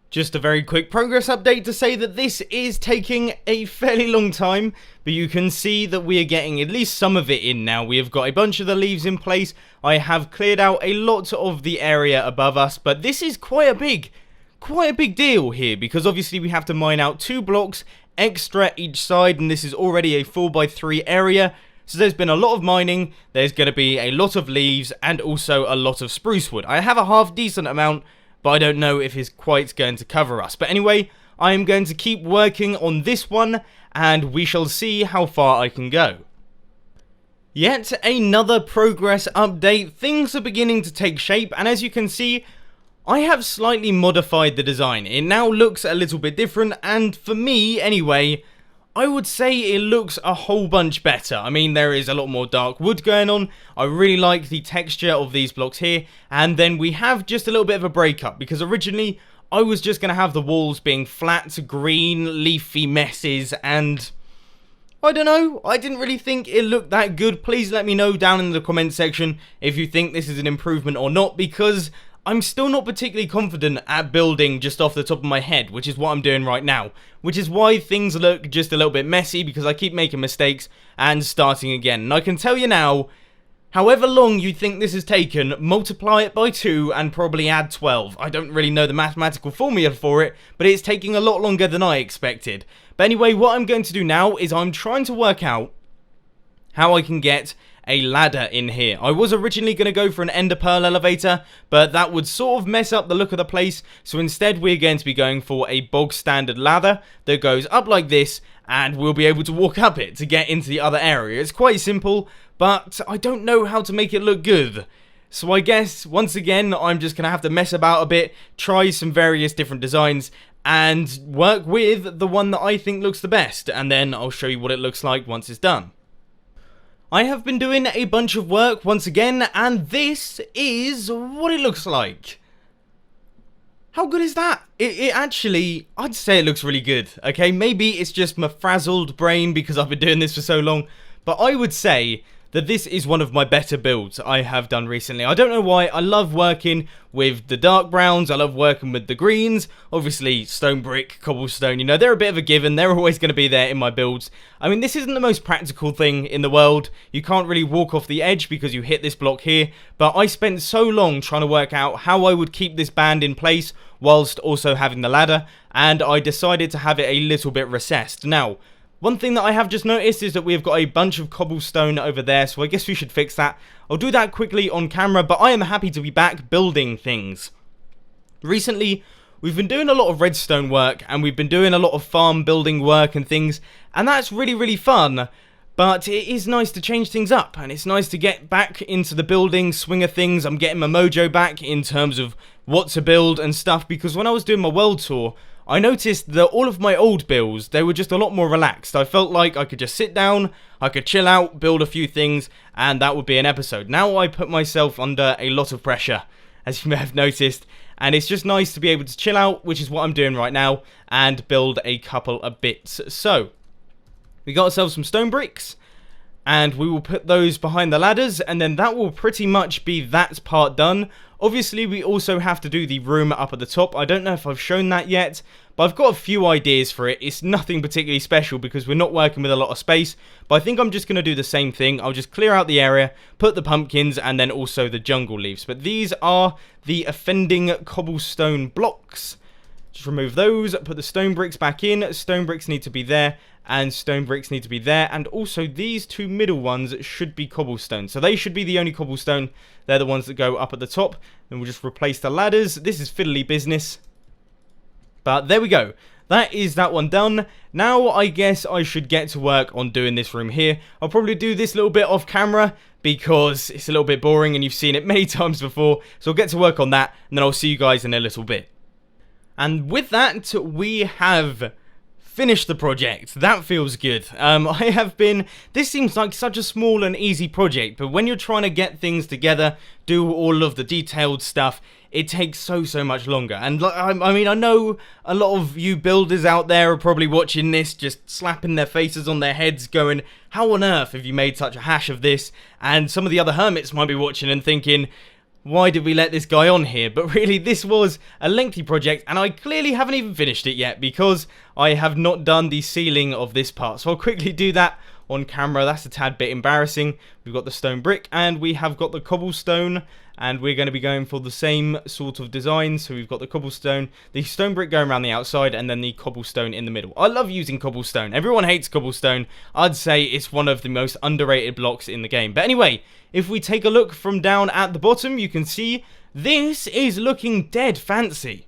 Just a very quick progress update to say that this is taking a fairly long time, but you can see that we are getting at least some of it in now. We have got a bunch of the leaves in place. I have cleared out a lot of the area above us, but this is quite a big deal here, because obviously we have to mine out 2 blocks extra each side, and this is already a 4x3 area. So there's been a lot of mining, there's going to be a lot of leaves, and also a lot of spruce wood. I have a half decent amount, but I don't know if it's quite going to cover us. But anyway, I am going to keep working on this one, and we shall see how far I can go. Yet another progress update. Things are beginning to take shape, and as you can see, I have slightly modified the design. It now looks a little bit different, and for me, anyway, I would say it looks a whole bunch better. I mean, there is a lot more dark wood going on. I really like the texture of these blocks here. And then we have just a little bit of a breakup, because originally I was just going to have the walls being flat, green, leafy messes, and I don't know, I didn't really think it looked that good. Please let me know down in the comment section if you think this is an improvement or not, because I'm still not particularly confident at building just off the top of my head, which is what I'm doing right now. Which is why things look just a little bit messy, because I keep making mistakes and starting again. And I can tell you now, however long you think this has taken, multiply it by 2 and probably add 12. I don't really know the mathematical formula for it, but it's taking a lot longer than I expected. But anyway, what I'm going to do now is I'm trying to work out how I can get a ladder in here. I was originally going to go for an ender pearl elevator, but that would sort of mess up the look of the place, so instead we're going to be going for a bog standard ladder that goes up like this, and we'll be able to walk up it to get into the other area. It's quite simple, but I don't know how to make it look good. So I guess, once again, I'm just going to have to mess about a bit, try some various different designs, and work with the one that I think looks the best, and then I'll show you what it looks like once it's done. I have been doing a bunch of work once again, and this is what it looks like. How good is that? It actually, I'd say it looks really good, okay? Maybe it's just my frazzled brain because I've been doing this for so long, but I would say that this is one of my better builds I have done recently. I don't know why. I love working with the dark browns. I love working with the greens. Obviously, stone brick, cobblestone, you know, they're a bit of a given. They're always going to be there in my builds. I mean, this isn't the most practical thing in the world. You can't really walk off the edge because you hit this block here. But I spent so long trying to work out how I would keep this band in place whilst also having the ladder. And I decided to have it a little bit recessed. Now, one thing that I have just noticed is that we've got a bunch of cobblestone over there, so I guess we should fix that. I'll do that quickly on camera, but I am happy to be back building things. Recently, we've been doing a lot of redstone work, and we've been doing a lot of farm building work and things, and that's really, really fun. But it is nice to change things up, and it's nice to get back into the building swing of things. I'm getting my mojo back in terms of what to build and stuff, because when I was doing my world tour, I noticed that all of my old builds, they were just a lot more relaxed. I felt like I could just sit down, I could chill out, build a few things, and that would be an episode. Now I put myself under a lot of pressure, as you may have noticed, and it's just nice to be able to chill out, which is what I'm doing right now, and build a couple of bits. So, we got ourselves some stone bricks, and we will put those behind the ladders, and then that will pretty much be that part done. Obviously, we also have to do the room up at the top. I don't know if I've shown that yet, but I've got a few ideas for it. It's nothing particularly special because we're not working with a lot of space, but I think I'm just going to do the same thing. I'll just clear out the area, put the pumpkins, and then also the jungle leaves. But these are the offending cobblestone blocks. Just remove those, put the stone bricks back in. Stone bricks need to be there, and stone bricks need to be there, and also these two middle ones should be cobblestone, so they should be the only cobblestone. They're the ones that go up at the top, and we'll just replace the ladders. This is fiddly business, but there we go. That is that one done. Now I guess I should get to work on doing this room here. I'll probably do this little bit off camera because it's a little bit boring and you've seen it many times before, so I'll get to work on that, and then I'll see you guys in a little bit. And with that, we have finished the project. That feels good. This seems like such a small and easy project, but when you're trying to get things together, do all of the detailed stuff, it takes so much longer. And I mean, I know a lot of you builders out there are probably watching this, just slapping their faces on their heads, going, how on earth have you made such a hash of this? And some of the other hermits might be watching and thinking, why did we let this guy on here? But really, this was a lengthy project, and I clearly haven't even finished it yet because I have not done the ceiling of this part. So I'll quickly do that on camera. That's a tad bit embarrassing. We've got the stone brick, and we have got the cobblestone, and we're going to be going for the same sort of design. So we've got the cobblestone, the stone brick going around the outside, and then the cobblestone in the middle. I love using cobblestone. Everyone hates cobblestone. I'd say it's one of the most underrated blocks in the game. But anyway, if we take a look from down at the bottom, you can see this is looking dead fancy.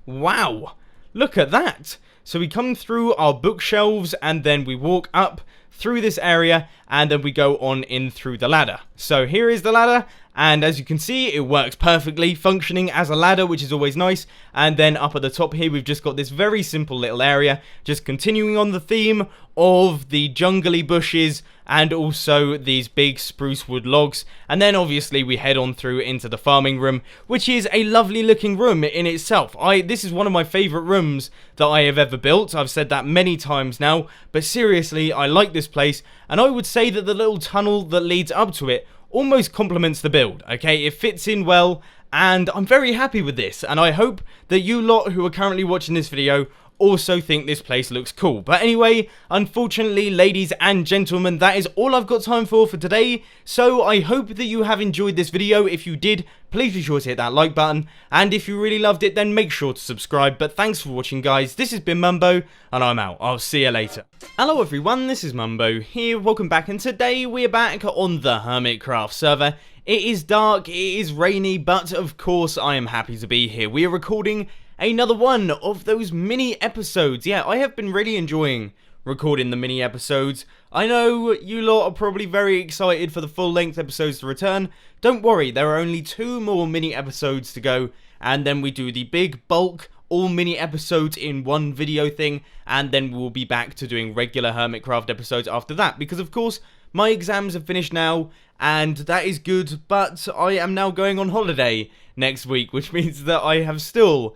Wow, look at that. So we come through our bookshelves, and then we walk up through this area, and then we go on in through the ladder. So here is the ladder, and as you can see, it works perfectly, functioning as a ladder, which is always nice. And then up at the top here, we've just got this very simple little area, just continuing on the theme of the jungly bushes and also these big spruce wood logs. And then obviously we head on through into the farming room, which is a lovely looking room in itself. This is one of my favorite rooms that I have ever built. I've said that many times now, but seriously, I like this place, and I would say that the little tunnel that leads up to it almost complements the build, okay? It fits in well, and I'm very happy with this, and I hope that you lot who are currently watching this video also think this place looks cool. But anyway, unfortunately, ladies and gentlemen, that is all I've got time for today. So I hope that you have enjoyed this video. If you did, please be sure to hit that like button, and if you really loved it, then make sure to subscribe. But thanks for watching, guys. This has been Mumbo, and I'm out. I'll see you later. Hello everyone, this is Mumbo here. Welcome back, and today we're back on the Hermitcraft server. It is dark, it is rainy, but of course I am happy to be here. We are recording another one of those mini episodes. Yeah, I have been really enjoying recording the mini episodes. I know you lot are probably very excited for the full length episodes to return. Don't worry, there are only 2 more mini episodes to go, and then we do the big bulk all mini episodes in one video thing, and then we'll be back to doing regular Hermitcraft episodes after that, because of course My exams have finished now, and that is good, but I am now going on holiday next week, which means that I have still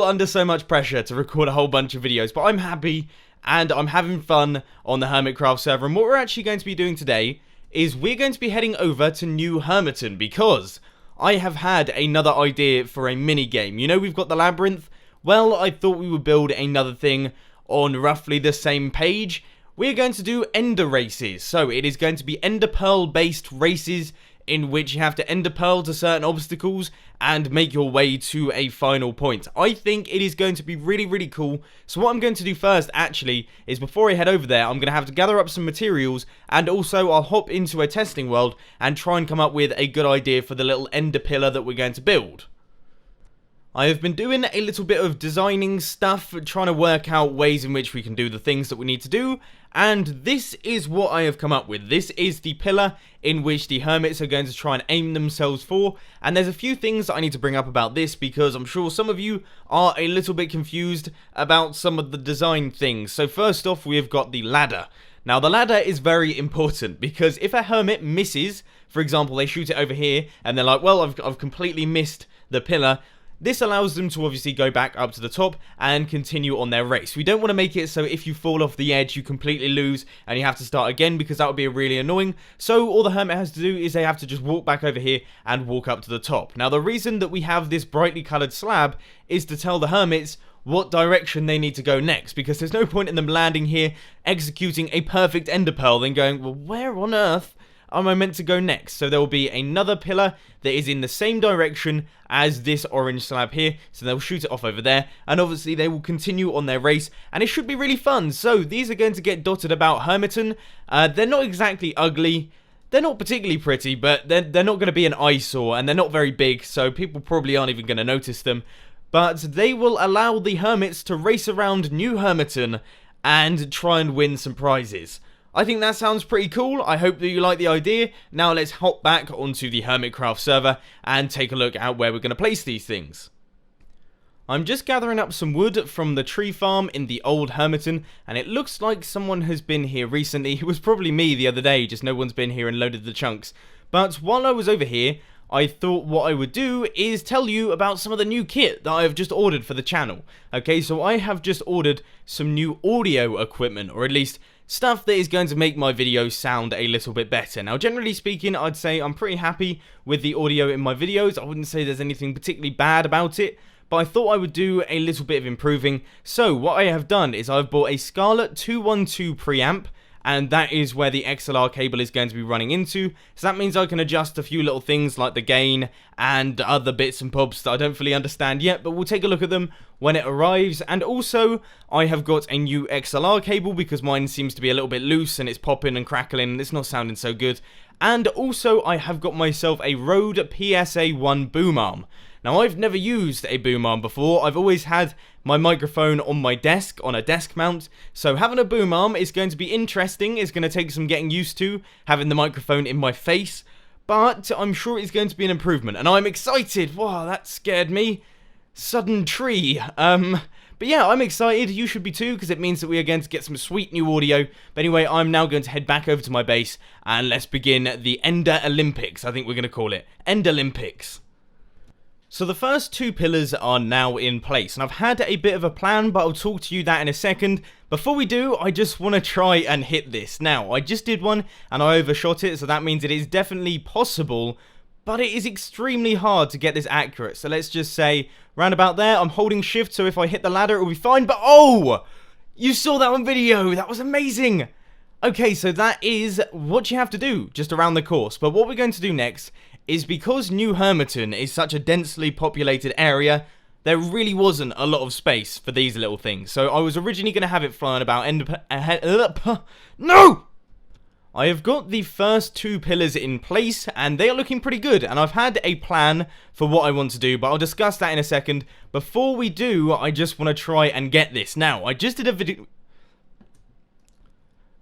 under so much pressure to record a whole bunch of videos, but I'm happy, and I'm having fun on the Hermitcraft server. And what we're actually going to be doing today is we're going to be heading over to New Hermiton, because I have had another idea for a mini game. You know, we've got the labyrinth. Well, I thought we would build another thing on roughly the same page. We're going to do ender races. So it is going to be ender pearl based races in which you have to ender pearl to certain obstacles and make your way to a final point. I think it is going to be really, really cool. So what I'm going to do first, actually, is before I head over there, I'm going to have to gather up some materials, and also I'll hop into a testing world and try and come up with a good idea for the little ender pillar that we're going to build. I have been doing a little bit of designing stuff, trying to work out ways in which we can do the things that we need to do, and this is what I have come up with. This is the pillar in which the hermits are going to try and aim themselves for, and there's a few things that I need to bring up about this, because I'm sure some of you are a little bit confused about some of the design things. So first off, we have got the ladder. Now the ladder is very important, because if a hermit misses, for example, they shoot it over here, and they're like, well, I've completely missed the pillar, this allows them to obviously go back up to the top and continue on their race. We don't want to make it so if you fall off the edge, you completely lose and you have to start again, because that would be really annoying. So all the hermit has to do is they have to just walk back over here and walk up to the top. Now the reason that we have this brightly coloured slab is to tell the hermits what direction they need to go next, because there's no point in them landing here, executing a perfect ender pearl, then going, well, where on earth am I meant to go next? So there will be another pillar that is in the same direction as this orange slab here, so they'll shoot it off over there, and obviously they will continue on their race, and it should be really fun. So these are going to get dotted about Hermiton. They're not exactly ugly, they're not particularly pretty, but they're not going to be an eyesore, and they're not very big, so people probably aren't even going to notice them. But they will allow the hermits to race around New Hermiton and try and win some prizes. I think that sounds pretty cool. I hope that you like the idea. Now let's hop back onto the Hermitcraft server and take a look at where we're going to place these things. I'm just gathering up some wood from the tree farm in the old Hermiton, and it looks like someone has been here recently. It was probably me the other day, just no one's been here and loaded the chunks. But while I was over here, I thought what I would do is tell you about some of the new kit that I have just ordered for the channel. Okay, so I have just ordered some new audio equipment, or at least stuff that is going to make my videos sound a little bit better. Now, generally speaking, I'd say I'm pretty happy with the audio in my videos. I wouldn't say there's anything particularly bad about it, but I thought I would do a little bit of improving. So what I have done is I've bought a Scarlett 212 preamp, and that is where the XLR cable is going to be running into. So that means I can adjust a few little things like the gain and other bits and bobs that I don't fully understand yet, but we'll take a look at them when it arrives. And also, I have got a new XLR cable because mine seems to be a little bit loose and it's popping and crackling and it's not sounding so good. And also, I have got myself a Rode PSA-1 boom arm. Now, I've never used a boom arm before. I've always had my microphone on my desk, on a desk mount, so having a boom arm is going to be interesting. It's going to take some getting used to, having the microphone in my face, but I'm sure it's going to be an improvement, and I'm excited. Wow, that scared me. Sudden tree. But yeah, I'm excited. You should be too, because it means that we are going to get some sweet new audio. But anyway, I'm now going to head back over to my base, and let's begin the Ender Olympics, I think we're going to call it. Ender Olympics. So the first two pillars are now in place, and I've had a bit of a plan, but I'll talk to you that in a second. Before we do, I just want to try and hit this. Now, I just did one, and I overshot it, so that means it is definitely possible, but it is extremely hard to get this accurate. So let's just say, round about there, I'm holding shift, so if I hit the ladder, it will be fine, but oh! You saw that on video! That was amazing! Okay, so that is what you have to do, just around the course. But what we're going to do next is, because New Hermiton is such a densely populated area, there really wasn't a lot of space for these little things. So I was originally going to have it flying about No! I have got the first two pillars in place, and they are looking pretty good. And I've had a plan for what I want to do, but I'll discuss that in a second. Before we do, I just want to try and get this. Now, I just did a video.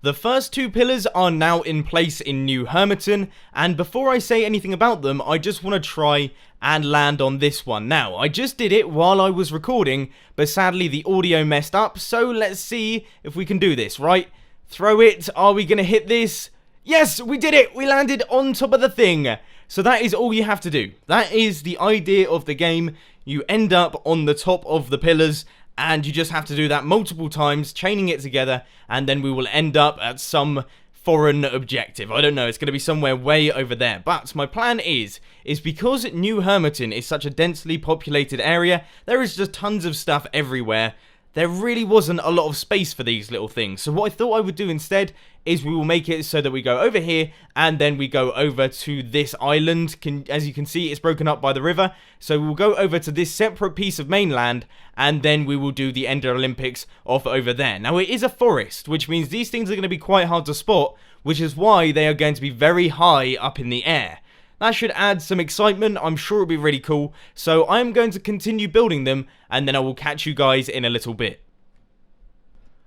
The first two pillars are now in place in New Hermiton, and before I say anything about them, I just want to try and land on this one. Now, I just did it while I was recording, but sadly the audio messed up, so let's see if we can do this, right? Throw it. Are we going to hit this? Yes, we did it! We landed on top of the thing! So that is all you have to do. That is the idea of the game. You end up on the top of the pillars, and you just have to do that multiple times, chaining it together, and then we will end up at some foreign objective. I don't know, it's going to be somewhere way over there. But my plan is because New Hermiton is such a densely populated area, there is just tons of stuff everywhere. There really wasn't a lot of space for these little things. So what I thought I would do instead is we will make it so that we go over here and then we go over to this island. As you can see, it's broken up by the river. So we'll go over to this separate piece of mainland and then we will do the Ender Olympics off over there. Now it is a forest, which means these things are going to be quite hard to spot, which is why they are going to be very high up in the air. That should add some excitement. I'm sure it'll be really cool. So I'm going to continue building them and then I will catch you guys in a little bit.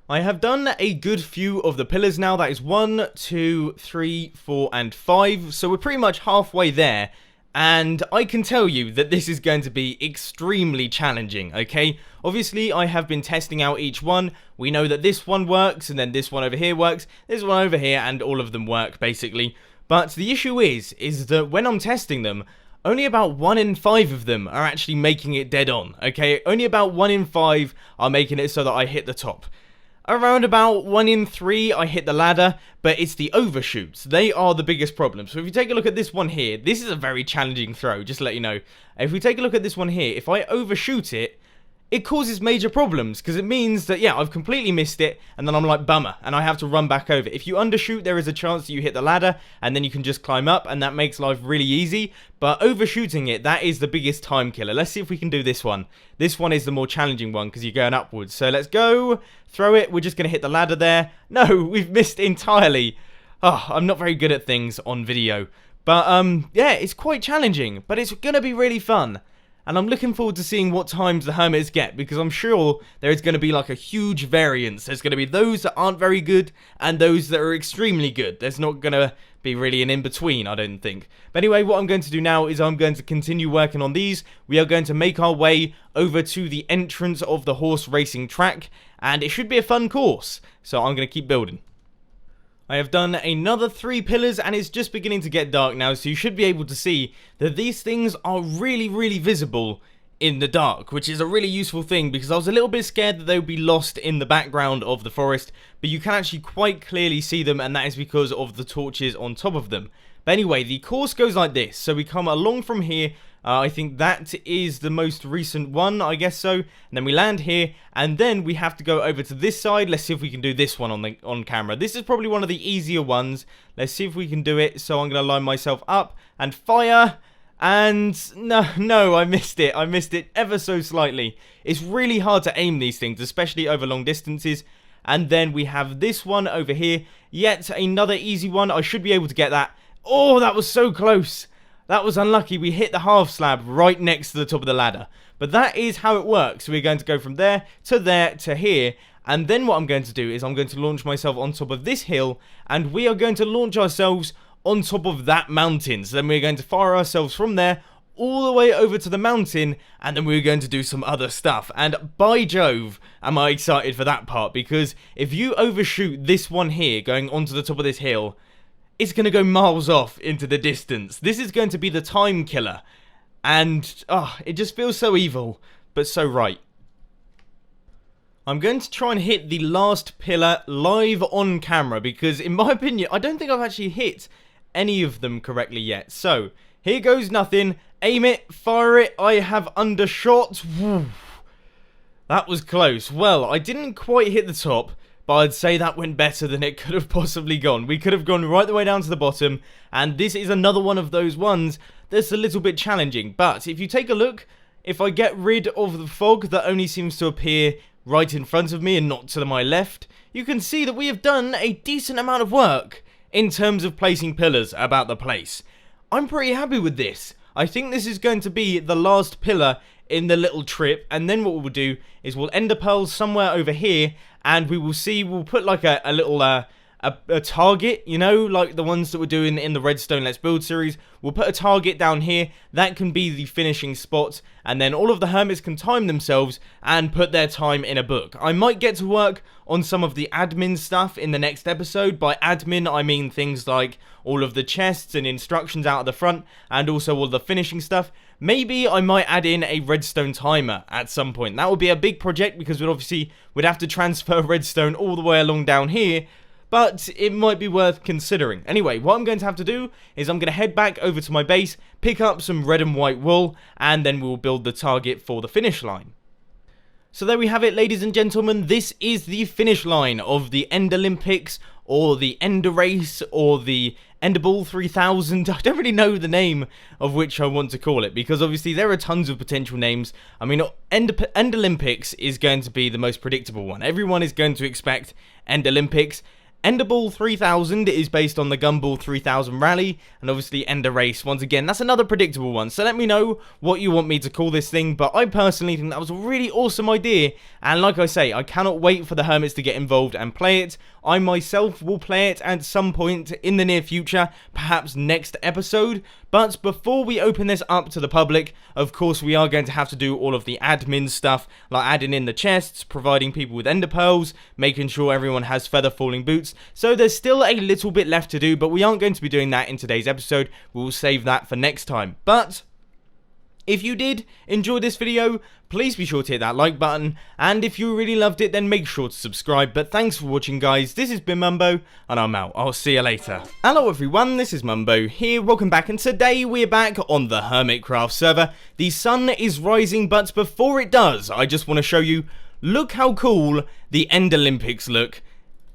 I have done a good few of the pillars now. That is 1, 2, 3, 4 and 5. So we're pretty much halfway there. And I can tell you that this is going to be extremely challenging, okay? Obviously, I have been testing out each one. We know that this one works and then this one over here works. This one over here and all of them work basically. But the issue is that when I'm testing them, only about 1 in 5 of them are actually making it dead on, okay? Only about 1 in 5 are making it so that I hit the top. Around about 1 in 3 I hit the ladder, but it's the overshoots. They are the biggest problem. So if you take a look at this one here, this is a very challenging throw, just to let you know. If we take a look at this one here, if I overshoot it, it causes major problems, because it means that, yeah, I've completely missed it, and then I'm like, bummer, and I have to run back over. If you undershoot, there is a chance that you hit the ladder, and then you can just climb up, and that makes life really easy, but overshooting it, that is the biggest time killer. Let's see if we can do this one. This one is the more challenging one, because you're going upwards. So let's go, throw it, we're just going to hit the ladder there. No, we've missed entirely. Oh, I'm not very good at things on video. But, yeah, it's quite challenging, but it's going to be really fun. And I'm looking forward to seeing what times the hermits get, because I'm sure there is going to be like a huge variance. There's going to be those that aren't very good and those that are extremely good. There's not going to be really an in-between, I don't think. But anyway, what I'm going to do now is I'm going to continue working on these. We are going to make our way over to the entrance of the horse racing track, and it should be a fun course. So I'm going to keep building. I have done another 3 pillars and it's just beginning to get dark now, so you should be able to see that these things are really visible in the dark, which is a really useful thing because I was a little bit scared that they would be lost in the background of the forest, but you can actually quite clearly see them, and that is because of the torches on top of them. But anyway, the course goes like this. So we come along from here. I think that is the most recent one, I guess so. And then we land here, and then we have to go over to this side. Let's see if we can do this one on camera. This is probably one of the easier ones. Let's see if we can do it. So I'm going to line myself up and fire. And no, I missed it. I missed it ever so slightly. It's really hard to aim these things, especially over long distances. And then we have this one over here. Yet another easy one. I should be able to get that. Oh, that was so close. That was unlucky. We hit the half slab right next to the top of the ladder. But that is how it works. We're going to go from there to here. And then what I'm going to do is I'm going to launch myself on top of this hill. And we are going to launch ourselves on top of that mountain. So then we're going to fire ourselves from there all the way over to the mountain. And then we're going to do some other stuff. And by Jove, am I excited for that part. Because if you overshoot this one here going onto the top of this hill, it's going to go miles off into the distance. This is going to be the time killer. And, it just feels so evil, but so right. I'm going to try and hit the last pillar live on camera, because in my opinion, I don't think I've actually hit any of them correctly yet. So, here goes nothing. Aim it, fire it. I have undershot. Woo. That was close. Well, I didn't quite hit the top, but I'd say that went better than it could have possibly gone. We could have gone right the way down to the bottom, and this is another one of those ones that's a little bit challenging. But if you take a look, if I get rid of the fog that only seems to appear right in front of me and not to my left, you can see that we have done a decent amount of work in terms of placing pillars about the place. I'm pretty happy with this. I think this is going to be the last pillar in the little trip, and then what we'll do is we'll ender pearl somewhere over here, and we will see, we'll put like a little a target, you know, like the ones that we're doing in the Redstone Let's Build series. We'll put a target down here. That can be the finishing spot, and then all of the hermits can time themselves and put their time in a book. I might get to work on some of the admin stuff in the next episode. By admin, I mean things like all of the chests and instructions out of the front, and also all the finishing stuff. Maybe I might add in a redstone timer at some point. That would be a big project, because we'd have to transfer redstone all the way along down here, but it might be worth considering. Anyway, what I'm going to have to do is I'm going to head back over to my base, pick up some red and white wool, and then we'll build the target for the finish line. So there we have it, ladies and gentlemen. This is the finish line of the End Olympics, or the Ender Race, or the Enderball 3000. I don't really know the name of which I want to call it, because obviously there are tons of potential names. I mean, End Olympics is going to be the most predictable one. Everyone is going to expect End Olympics. Enderball 3000 is based on the Gumball 3000 Rally, and obviously Ender Race, once again, that's another predictable one. So let me know what you want me to call this thing, but I personally think that was a really awesome idea, and like I say, I cannot wait for the hermits to get involved and play it. I myself will play it at some point in the near future, perhaps next episode. But before we open this up to the public, of course we are going to have to do all of the admin stuff, like adding in the chests, providing people with ender pearls, making sure everyone has feather falling boots. So there's still a little bit left to do, but we aren't going to be doing that in today's episode. We'll save that for next time. But if you did enjoy this video, please be sure to hit that like button, and if you really loved it, then make sure to subscribe. But thanks for watching, guys. This has been Mumbo, and I'm out. I'll see you later. Hello everyone, this is Mumbo here, welcome back, and today we're back on the Hermitcraft server. The sun is rising, but before it does, I just want to show you, look how cool the End Olympics look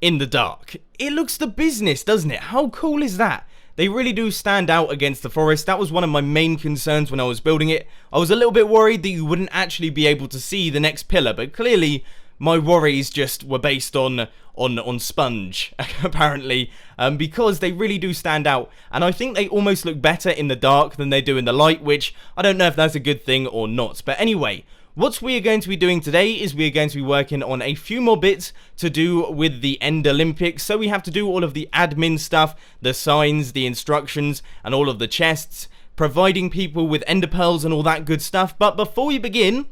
in the dark. It looks the business, doesn't it? How cool is that? They really do stand out against the forest. That was one of my main concerns when I was building it. I was a little bit worried that you wouldn't actually be able to see the next pillar, but clearly my worries just were based on sponge, apparently, because they really do stand out, and I think they almost look better in the dark than they do in the light, which I don't know if that's a good thing or not. But anyway, what we are going to be doing today is we are going to be working on a few more bits to do with the End Olympics. So we have to do all of the admin stuff, the signs, the instructions, and all of the chests, providing people with ender pearls and all that good stuff. But before we begin,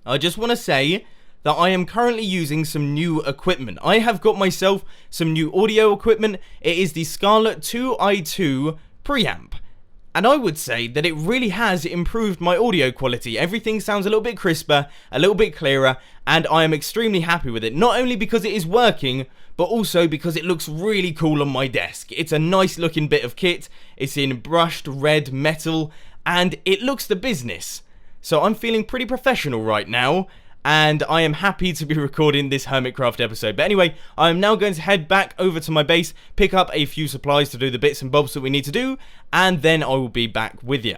I just want to say that I am currently using some new equipment. I have got myself some new audio equipment. It is the Scarlet 2i2 preamp. And I would say that it really has improved my audio quality. Everything sounds a little bit crisper, a little bit clearer, and I am extremely happy with it. Not only because it is working, but also because it looks really cool on my desk. It's a nice looking bit of kit. It's in brushed red metal, and it looks the business. So I'm feeling pretty professional right now, and I am happy to be recording this Hermitcraft episode. But anyway, I am now going to head back over to my base, pick up a few supplies to do the bits and bobs that we need to do, and then I will be back with you.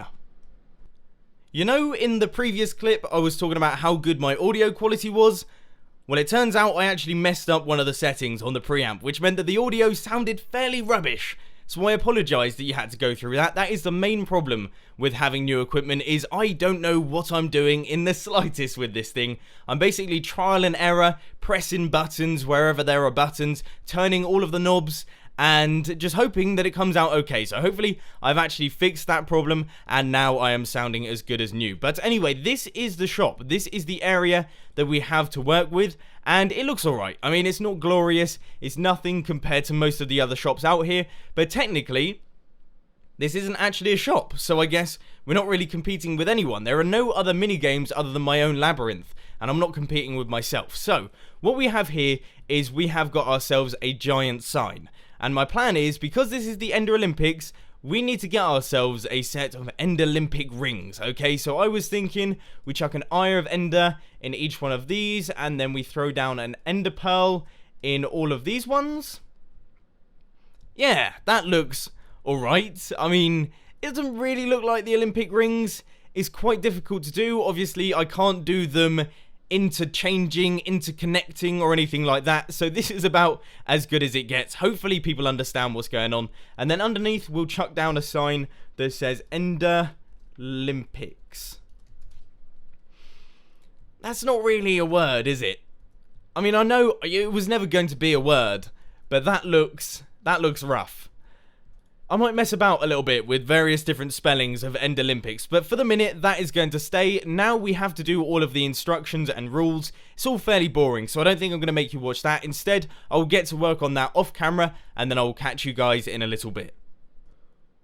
You know, in the previous clip, I was talking about how good my audio quality was. Well, it turns out I actually messed up one of the settings on the preamp, which meant that the audio sounded fairly rubbish. So I apologise that you had to go through that. That is the main problem with having new equipment, is I don't know what I'm doing in the slightest with this thing. I'm basically trial and error, pressing buttons wherever there are buttons, turning all of the knobs, and just hoping that it comes out okay. So hopefully I've actually fixed that problem, and now I am sounding as good as new. But anyway, this is the shop. This is the area that we have to work with, and it looks alright. I mean, it's not glorious, it's nothing compared to most of the other shops out here, but technically this isn't actually a shop, so I guess we're not really competing with anyone. There are no other mini-games other than my own labyrinth, and I'm not competing with myself. So what we have here is we have got ourselves a giant sign, and my plan is, because this is the Ender Olympics, we need to get ourselves a set of Ender Olympic rings, okay? So I was thinking we chuck an Eye of Ender in each one of these, and then we throw down an Ender Pearl in all of these ones. Yeah, that looks alright. I mean, it doesn't really look like the Olympic rings. It's quite difficult to do. Obviously, I can't do them interchanging, interconnecting, or anything like that, so this is about as good as it gets. Hopefully people understand what's going on, and then underneath we'll chuck down a sign that says Ender Olympics. That's not really a word, is it? I mean, I know it was never going to be a word, but that looks rough. I might mess about a little bit with various different spellings of End Olympics, but for the minute, that is going to stay. Now we have to do all of the instructions and rules. It's all fairly boring, so I don't think I'm going to make you watch that. Instead, I'll get to work on that off camera, and then I'll catch you guys in a little bit.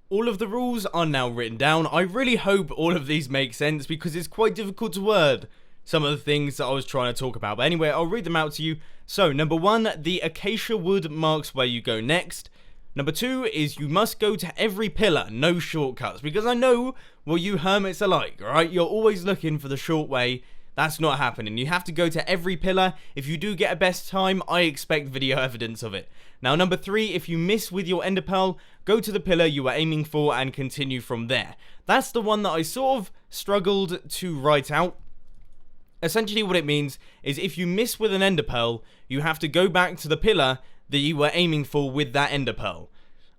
All of the rules are now written down. I really hope all of these make sense, because it's quite difficult to word some of the things that I was trying to talk about. But anyway, I'll read them out to you. So, number 1, the acacia wood marks where you go next. Number 2 is you must go to every pillar, no shortcuts, because I know what you hermits are like, alright? You're always looking for the short way. That's not happening. You have to go to every pillar. If you do get a best time, I expect video evidence of it. Now, number 3, if you miss with your ender pearl, go to the pillar you were aiming for and continue from there. That's the one that I sort of struggled to write out. Essentially what it means is if you miss with an ender pearl, you have to go back to the pillar that you were aiming for with that ender pearl.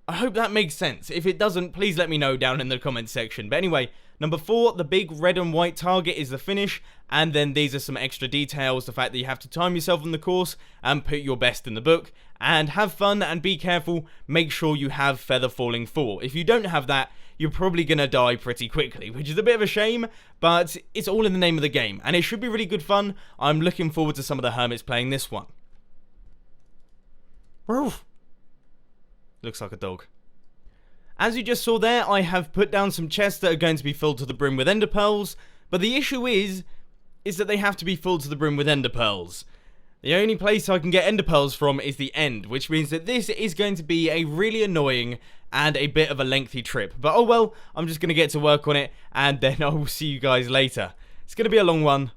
I hope that makes sense. If it doesn't, please let me know down in the comments section. But anyway, number 4, the big red and white target is the finish, and then these are some extra details, the fact that you have to time yourself on the course and put your best in the book, and have fun and be careful, make sure you have feather falling 4. If you don't have that, you're probably gonna die pretty quickly, which is a bit of a shame, but it's all in the name of the game, and it should be really good fun. I'm looking forward to some of the hermits playing this one. Roof. Looks like a dog. As you just saw there, I have put down some chests that are going to be filled to the brim with ender pearls, but the issue is that they have to be filled to the brim with ender pearls. The only place I can get ender pearls from is the end, which means that this is going to be a really annoying and a bit of a lengthy trip. But oh well, I'm just going to get to work on it, and then I will see you guys later. It's going to be a long one.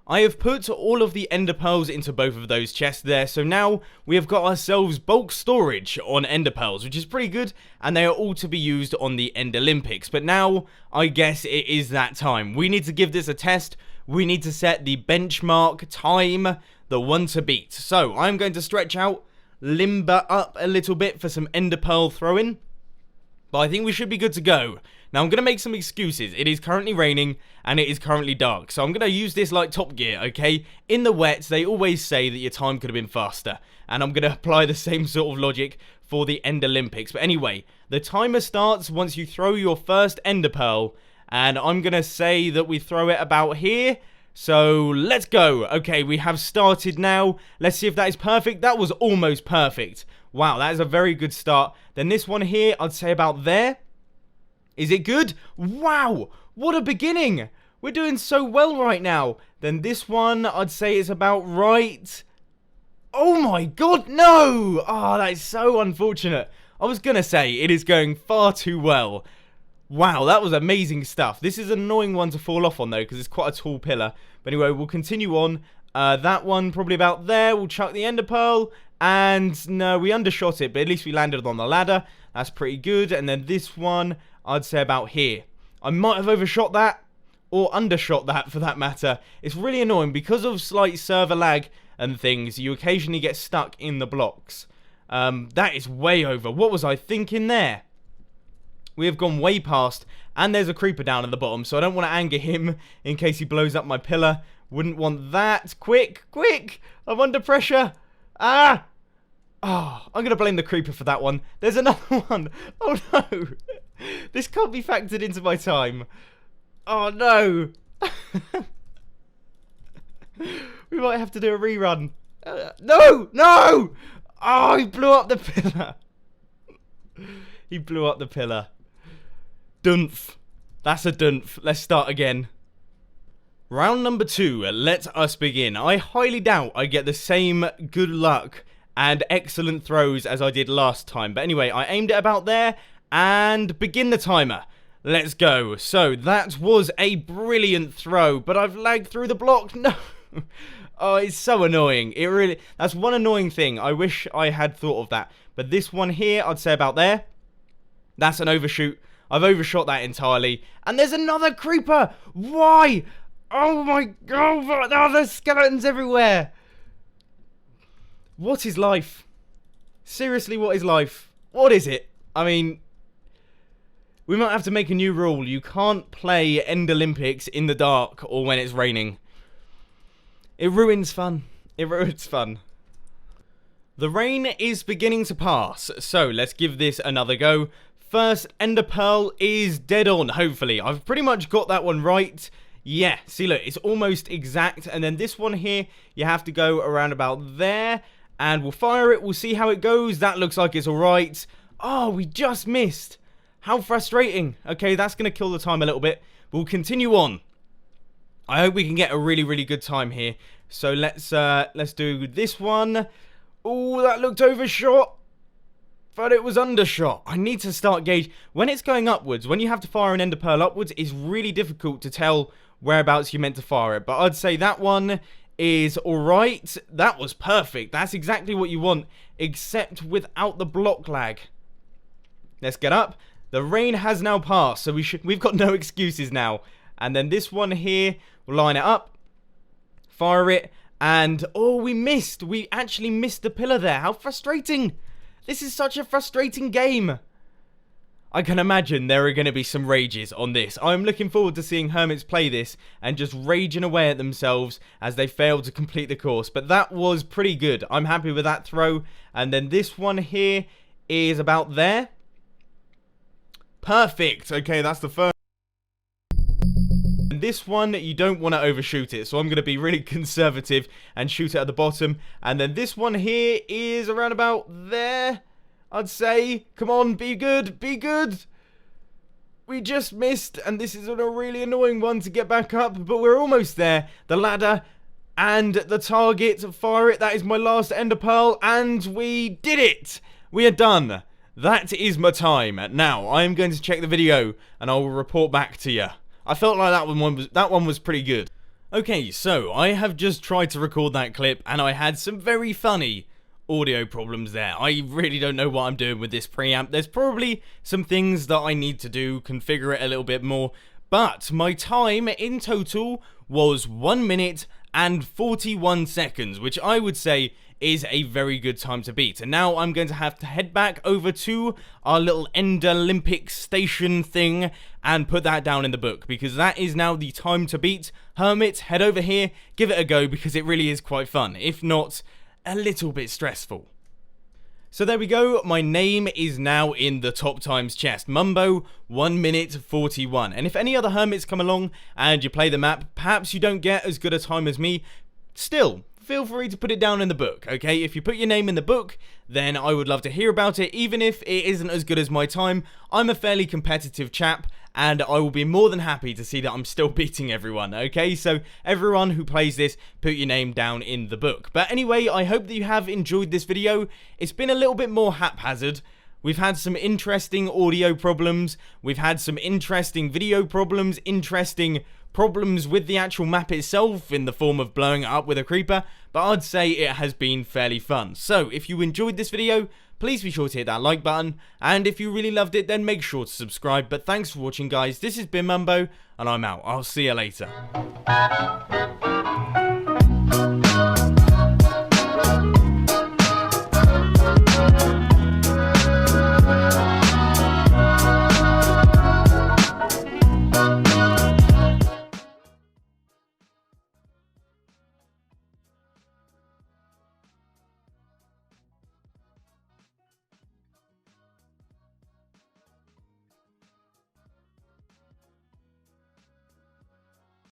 I have put all of the ender pearls into both of those chests there, so now we have got ourselves bulk storage on ender pearls, which is pretty good, and they are all to be used on the End Olympics. But now, I guess it is that time. We need to give this a test. We need to set the benchmark time, the one to beat. So, I'm going to stretch out, limber up a little bit for some ender pearl throwing, but I think we should be good to go. Now, I'm going to make some excuses. It is currently raining, and it is currently dark. So I'm going to use this like Top Gear, okay? In the wet, they always say that your time could have been faster. And I'm going to apply the same sort of logic for the End Olympics. But anyway, the timer starts once you throw your first ender pearl. And I'm going to say that we throw it about here. So, let's go. Okay, we have started now. Let's see if that is perfect. That was almost perfect. Wow, that is a very good start. Then this one here, I'd say about there. Is it good? Wow, what a beginning. We're doing so well right now. Then this one, I'd say is about right. Oh my god, no! Oh, that is so unfortunate. I was going to say, it is going far too well. Wow, that was amazing stuff. This is an annoying one to fall off on, though, because it's quite a tall pillar. But anyway, we'll continue on. That one, probably about there. We'll chuck the ender pearl. And no, we undershot it, but at least we landed on the ladder. That's pretty good. And then this one, I'd say about here. I might have overshot that, or undershot that for that matter. It's really annoying because of slight server lag and things. You occasionally get stuck in the blocks. That is way over. What was I thinking there? We have gone way past, and there's a creeper down at the bottom, so I don't want to anger him in case he blows up my pillar. Wouldn't want that. Quick, quick! I'm under pressure. Ah! Oh, I'm going to blame the creeper for that one. There's another one. Oh no. This can't be factored into my time. Oh no. We might have to do a rerun. No! No! Oh, he blew up the pillar. He blew up the pillar. Dunf. That's a dunf. Let's start again. Round number 2. Let us begin. I highly doubt I get the same good luck and excellent throws as I did last time. But anyway, I aimed it about there and begin the timer. Let's go. So that was a brilliant throw, but I've lagged through the block. No. Oh, it's so annoying. It really, that's one annoying thing. I wish I had thought of that. But this one here, I'd say about there. That's an overshoot. I've overshot that entirely. And there's another creeper. Why? Oh my god. Oh, there's skeletons everywhere. What is life? Seriously, what is life? What is it? I mean, We might have to make a new rule. You can't play End Olympics in the dark or when it's raining. It ruins fun. It ruins fun. The rain is beginning to pass, so let's give this another go. First Ender Pearl is dead on, hopefully. I've pretty much got that one right. Yeah, see look, it's almost exact. And then this one here, you have to go around about there. And we'll fire it, we'll see how it goes. That looks like it's alright. Oh, we just missed. How frustrating. Okay, that's going to kill the time a little bit. We'll continue on. I hope we can get a really, really good time here. So let's do this one. Oh, that looked overshot. But it was undershot. I need to start gauge. When it's going upwards, when you have to fire an Ender Pearl upwards, it's really difficult to tell whereabouts you're meant to fire it. But I'd say that one is alright. That was perfect. That's exactly what you want, except without the block lag. Let's get up. The rain has now passed, so we've got no excuses now. And then this one here, we'll line it up, fire it, and oh, we missed. We actually missed the pillar there. How frustrating. This is such a frustrating game. I can imagine there are going to be some rages on this. I'm looking forward to seeing hermits play this and just raging away at themselves as they fail to complete the course. But that was pretty good. I'm happy with that throw. And then this one here is about there. Perfect. Okay, that's the first. And this one, you don't want to overshoot it. So I'm going to be really conservative and shoot it at the bottom. And then this one here is around about there, I'd say. Come on, be good. Be good. We just missed. And this is a really annoying one to get back up. But we're almost there. The ladder and the target. Fire it. That is my last Ender Pearl. And we did it. We are done. That is my time. Now, I am going to check the video and I will report back to you. I felt like that one was pretty good. Okay, so I have just tried to record that clip and I had some very funny audio problems there. I really don't know what I'm doing with this preamp. There's probably some things that I need to do, configure it a little bit more. But my time in total was 1 minute and 41 seconds, which I would say is a very good time to beat. And now I'm going to have to head back over to our little End Olympic station thing and put that down in the book, because that is now the time to beat. Hermit, head over here, give it a go, because it really is quite fun, if not a little bit stressful. So there we go, my name is now in the top times chest. Mumbo, 1 minute 41. And if any other hermits come along and you play the map, perhaps you don't get as good a time as me, still, feel free to put it down in the book, okay? If you put your name in the book, then I would love to hear about it, even if it isn't as good as my time. I'm a fairly competitive chap, and I will be more than happy to see that I'm still beating everyone, okay? So everyone who plays this, put your name down in the book. But anyway, I hope that you have enjoyed this video. It's been a little bit more haphazard. We've had some interesting audio problems. We've had some interesting video problems, interesting problems with the actual map itself in the form of blowing it up with a creeper, but I'd say it has been fairly fun. So if you enjoyed this video, please be sure to hit that like button, and if you really loved it, then make sure to subscribe. But thanks for watching, guys. This has been Mumbo, and I'm out. I'll see you later.